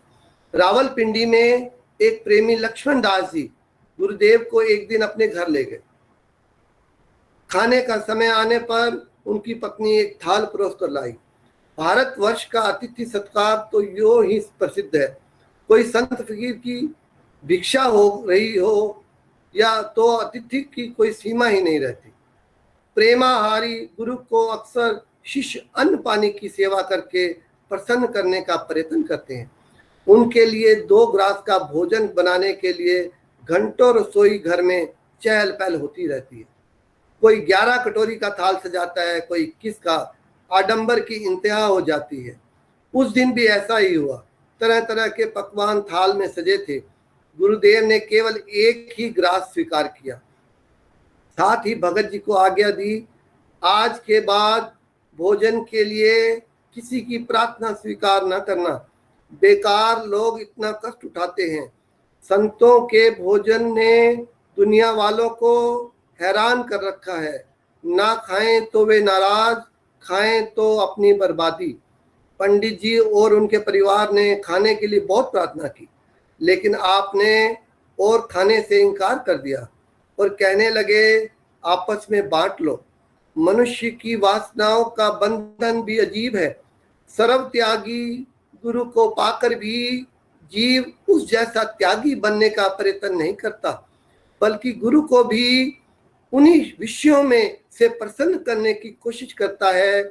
रावलपिंडी में एक प्रेमी लक्ष्मण दास जी गुरुदेव को एक दिन अपने घर ले गए। खाने का समय आने पर उनकी पत्नी एक थाल परोस कर लाई। भारतवर्ष का अतिथि सत्कार तो यो ही प्रसिद्ध है। कोई संत फकीर की भिक्षा हो रही हो या तो अतिथि की कोई सीमा ही नहीं रहती। प्रेमाहारी गुरु को अक्सर शिष्य अन्न पानी की सेवा करके प्रसन्न करने का प्रयत्न करते हैं। उनके लिए 2 ग्रास का भोजन बनाने के लिए घंटों रसोई घर में चहल पहल होती रहती है। कोई 11 कटोरी का थाल सजाता है, कोई 21 का। आडंबर की इंतहा हो जाती है। उस दिन भी ऐसा ही हुआ। तरह तरह के पकवान थाल में सजे थे। गुरुदेव ने केवल एक ही ग्रास स्वीकार किया, साथ ही भगत जी को आज्ञा दी, आज के बाद भोजन के लिए किसी की प्रार्थना स्वीकार न करना। बेकार लोग इतना कष्ट उठाते हैं। संतों के भोजन ने दुनिया वालों को हैरान कर रखा है। ना खाएं तो वे नाराज, खाएं तो अपनी बर्बादी। पंडित जी और उनके परिवार ने खाने के लिए बहुत प्रार्थना की, लेकिन आपने और खाने से इनकार कर दिया और कहने लगे आपस में बांट लो। मनुष्य की वासनाओं का बंधन भी अजीब है। सर्व त्यागी गुरु को पाकर भी जीव उस जैसा त्यागी बनने का प्रयत्न नहीं करता, बल्कि गुरु को भी उन्हीं विषयों में से प्रसन्न करने की कोशिश करता है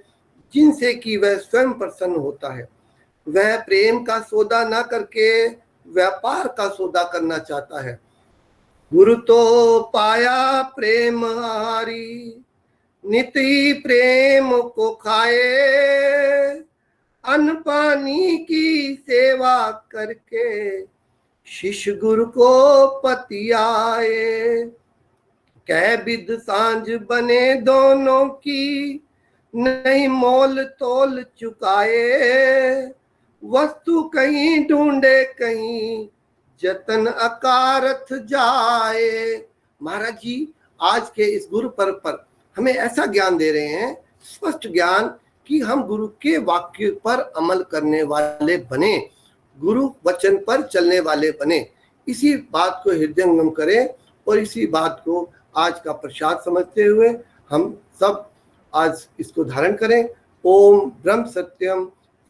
जिनसे कि वह स्वयं प्रसन्न होता है। वह प्रेम का सौदा ना करके व्यापार का सौदा करना चाहता है। गुरु तो पाया प्रेम हारी, नित ही प्रेम को खाए, अन्न पानी की सेवा करके शिष्य गुरु को पति आए। कह बिद सांझ बने दोनों की, नहीं मोल तोल चुकाए, वस्तु कहीं ढूंढे कहीं जतन अकारथ जाए। महाराज जी आज के इस गुरु पर्व पर हमें ऐसा ज्ञान दे रहे हैं, स्पष्ट ज्ञान, कि हम गुरु के वाक्य पर अमल करने वाले बने, गुरु वचन पर चलने वाले बने। इसी बात को हृदयंगम करें और इसी बात को आज का प्रसाद समझते हुए हम सब आज इसको धारण करें। ओम ब्रह्म सत्यम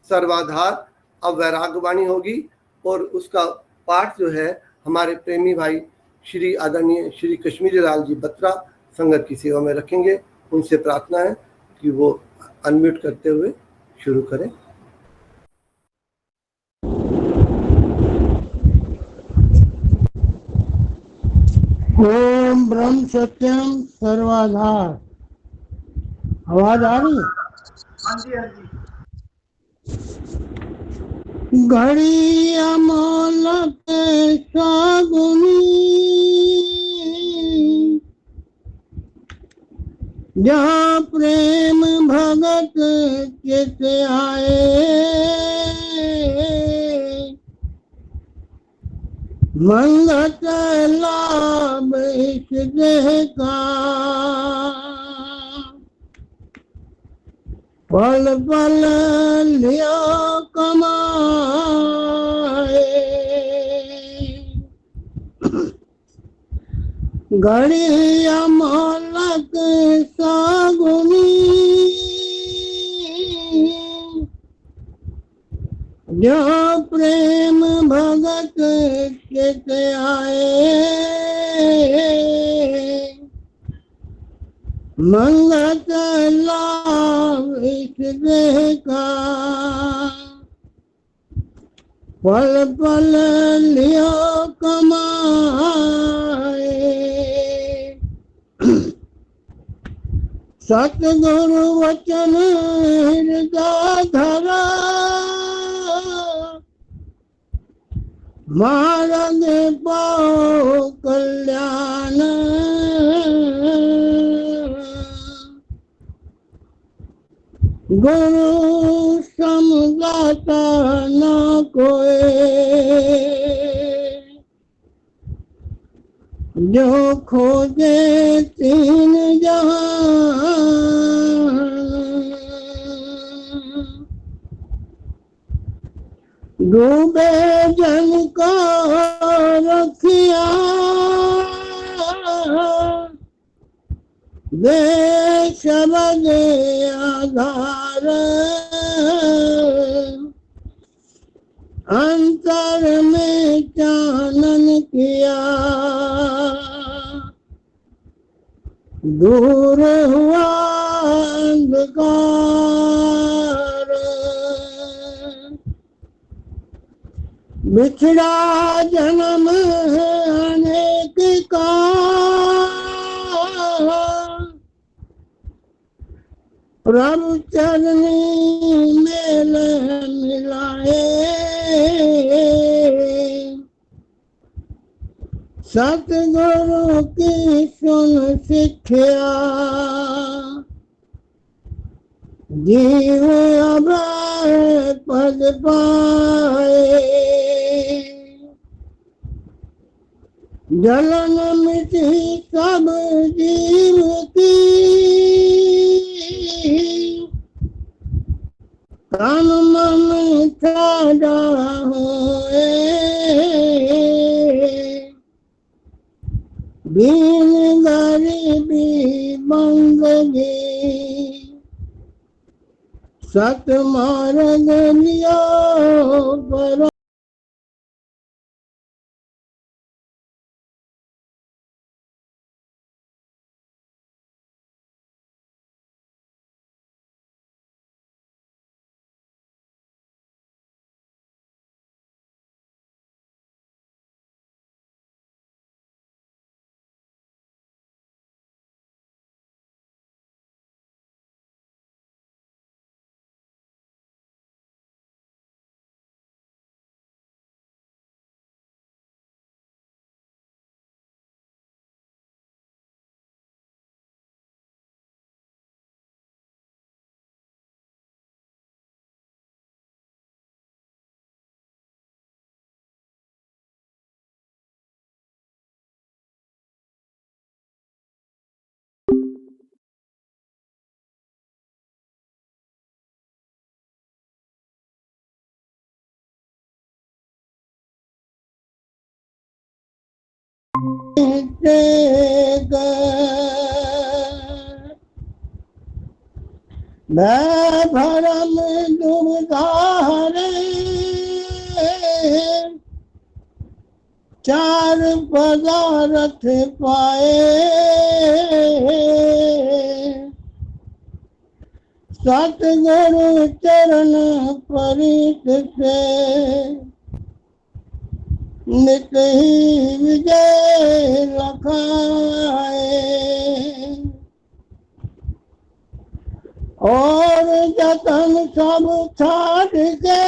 सर्वाधार। अब वैराग्यवाणी होगी और उसका पाठ जो है हमारे प्रेमी भाई श्री आदरणीय श्री कश्मीरी लाल जी बत्रा संगत की सेवा में रखेंगे। उनसे प्रार्थना है कि वो अनम्यूट करते हुए शुरू करें। ओम ब्रह्म सत्यम सर्वाधार। आवाज आ रही है? हाँ जी, हाँ जी। घड़ी अमोलक सागुनी, जहाँ प्रेम भगत चित आए, मंगत लाभ इस देह का, पल पल लियो कमाए। घड़ी अमोलक सागुनी, जो प्रेम भगत चित आए, मंगत लाभ इस देह का, पल पल लियो कमाए। सतगुरु वचन हृदय धरा, मार्ग पाओ कल्याण। गुरु समगाता न कोई, जो खोजे तीन जहां। डूबे जन को रखिया, दे शब्द आधार। अंतर में चानन किया, दूर हुआ अंधकार। बिछड़ा जन्म अनेक का, प्रभु चरनी मेल मिलाए। सतगुरु की सुन शिक्षा, जीव अब पद पाए। जलन मिटी सब जीव की, तन मन सादा होए। दीन गरीब भी मंगली सत मार्ग लिया पर मैं भरम दुर्धारे चार पदार्थ पाए सतगुरु चरण परित से नित ही विजय लखाए और जतन सब छाड़ के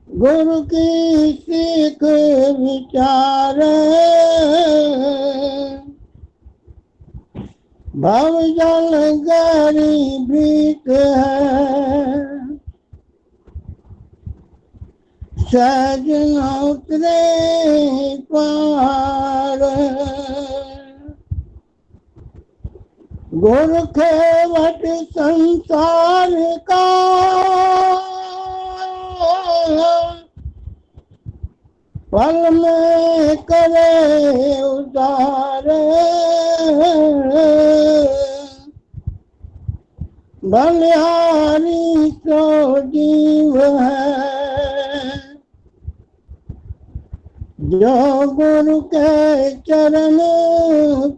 गुरु की सीख विचार भव जल गरी भीत है सहज न उतरे पार गुरु खेवट संसार का पल में करे उदार बलिहारी तो जीव है जो गुरु के चरण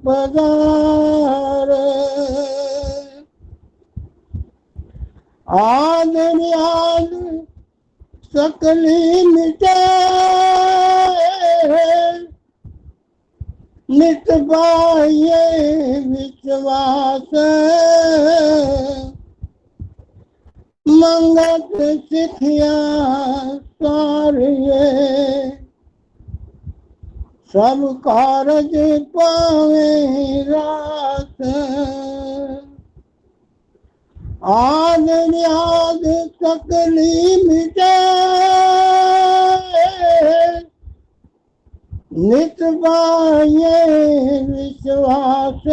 पधार आद सकली मिटे नित पाए विश्वास मंगत सिखिया सारिये सब कारज पावे रात आद याद सकली मिटे नित पाए विश्वास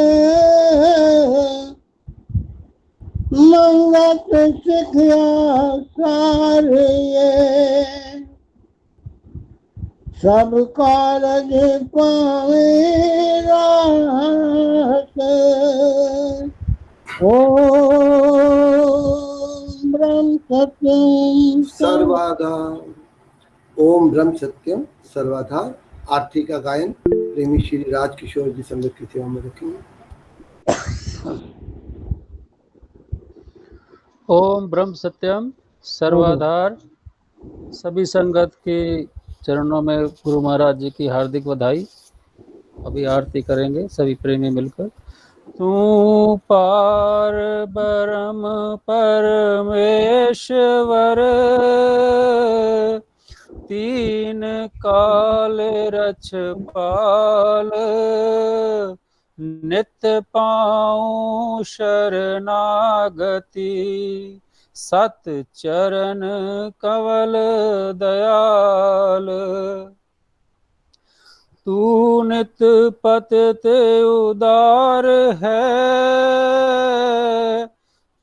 मंगत सिखिया सारिये सब कारज पावे रात ओम ब्रह्म सत्यम सर्वाधार। ओम ब्रह्म सत्यम सर्वाधार। आरती का गायन प्रेमी श्री राज किशोर जी संगत की सेवा में रखेंगे। ओम ब्रह्म सत्यम सर्वाधार। सभी संगत के चरणों में गुरु महाराज जी की हार्दिक बधाई। अभी आरती करेंगे सभी प्रेमी मिलकर। तू पार ब्रह्म परमेश्वर तीन काल रछपाल नित पाऊं शरणागति सत चरण कवल दयाल तू नित पतित उदार है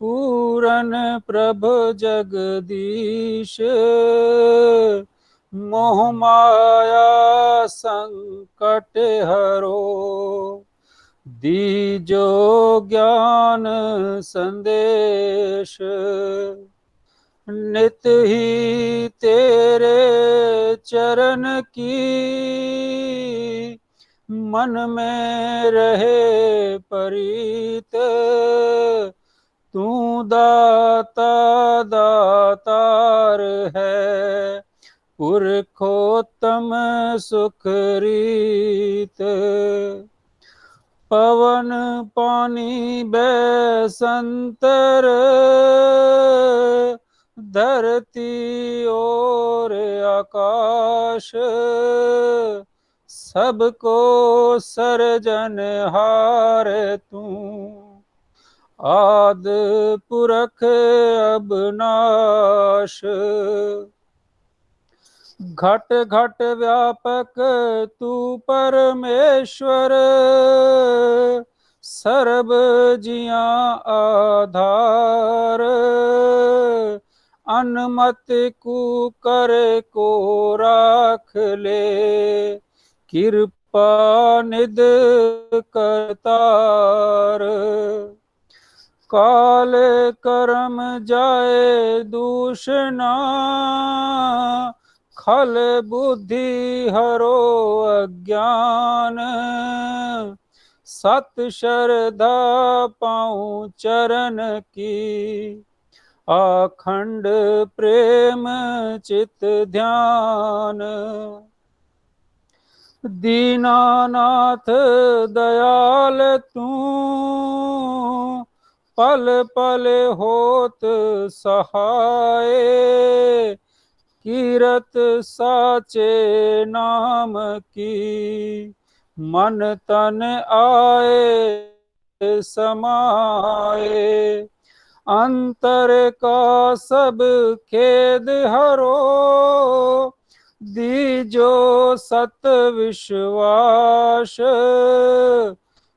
पूरन प्रभ जगदीश मोह माया संकट हरो, दीजो ज्ञान संदेश। नित ही तेरे चरण की मन में रहे प्रीत, तू दाता दातार है, पुरखोत्तम सुखरीत। पवन पानी बैसंतर, धरती और आकाश, सबको सर्जनहार तू, आद पुरख अबनाश। घट घट व्यापक तू परमेश्वर, सर्ब जिया आधार। अनमत कुकर को राख ले, कृपा निध करतार। काल कर्म जाए दूषणा, खल बुद्धि हरो अज्ञान। सत श्रद्धा पाऊं चरण की, अखंड प्रेम चित ध्यान। दीनानाथ दयाल तू, पल पल होत सहाय। कीरत साचे नाम की, मन तन आए समाए। अंतर का सब खेद हरो, दीजो सत विश्वास।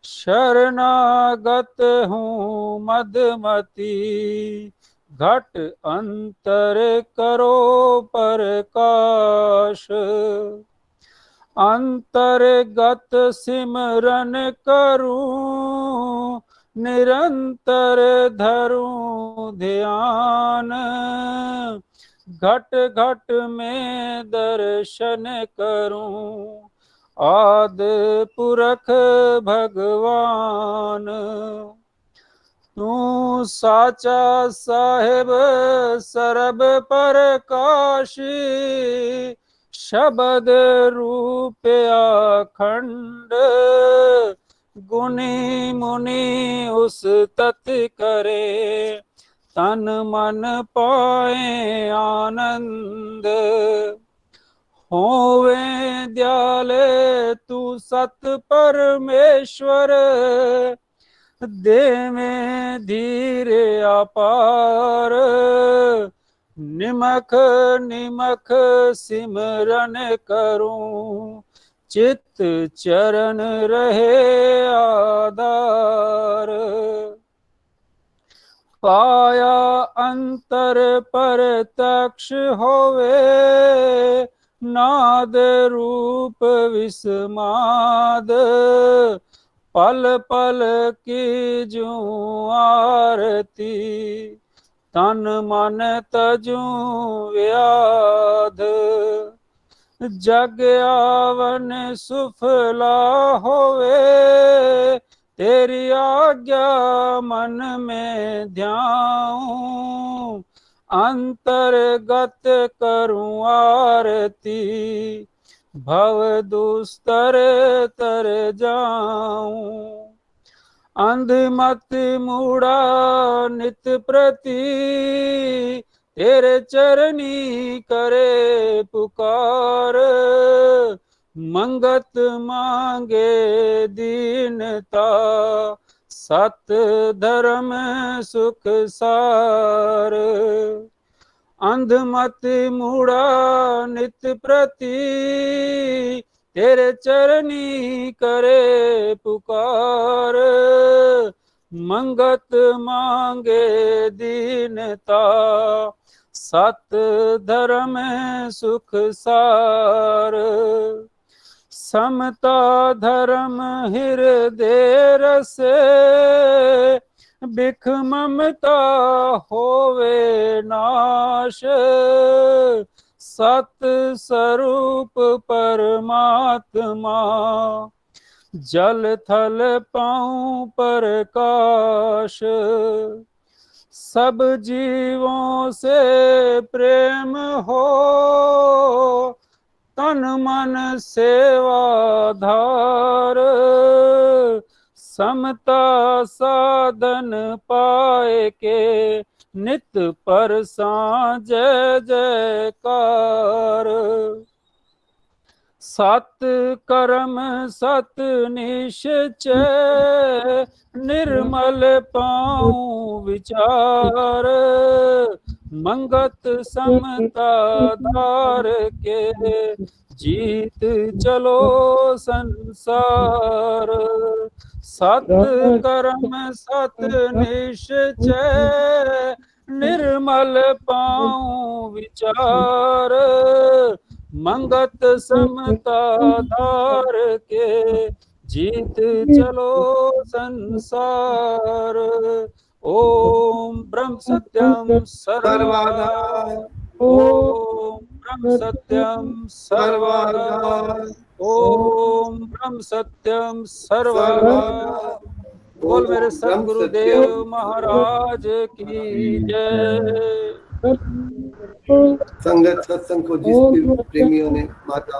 शरणागत हूँ मदमती, घट अंतर करो प्रकाश। अंतर्गत सिमरन करूं, निरंतर धरूं ध्यान। घट घट में दर्शन करूं, आद पुरख भगवान। तू साचा साहेब सरब प्रकाशी, शब्द रूप अखंड। गुनी मुनि उस तत् करे, तन मन पाए आनंद। होवे दयाले तू सत परमेश्वर, दे में धीर अपार। निमख निमख सिमरन करूं, चित चरण रहे आधार। पाया अंतर प्रत्यक्ष होवे, नाद रूप विस्माद। पल पल की जूं आरती, तन मन तजूं व्याध। जग आवन सुफला होवे, तेरी आज्ञा मन में ध्याऊं। अंतर्गत करूं आरती, भव दुस्तर तर जाऊं। अंधमत मूढ़ा नित प्रति, तेरे चरनी करे पुकार। मंगत मांगे दीनता, सत धर्म सुख सार। अंधमत मूढ़ा नित प्रति, तेरे चरनी करे पुकार। मंगत मांगे दीनता, सत धर्म सुख सार, समता धर्म हृदय रसे, बिख ममता होवे नाश, सत स्वरूप परमात्मा, जल थल पाऊं प्रकाश, सब जीवों से प्रेम हो, तन मन सेवाधार, समता साधन पाए के, नित पर जय जयकार, सत कर्म सत निश्चय, निर्मल पाऊं विचार, मंगत समता धार के, जीत चलो संसार, सत कर्म सत निश्चय, निर्मल पाऊं विचार, मंगत समता धार के, जीत चलो संसार। ओम ब्रह्म सत्यम सर्वधार, ओम ब्रह्म सत्यम सर्वधार, ओम ब्रह्म सत्यम सर्वधार। बोल मेरे सद्गुरुदेव महाराज की जय। संगत सत्संग को जिस भी प्रेमियों ने माता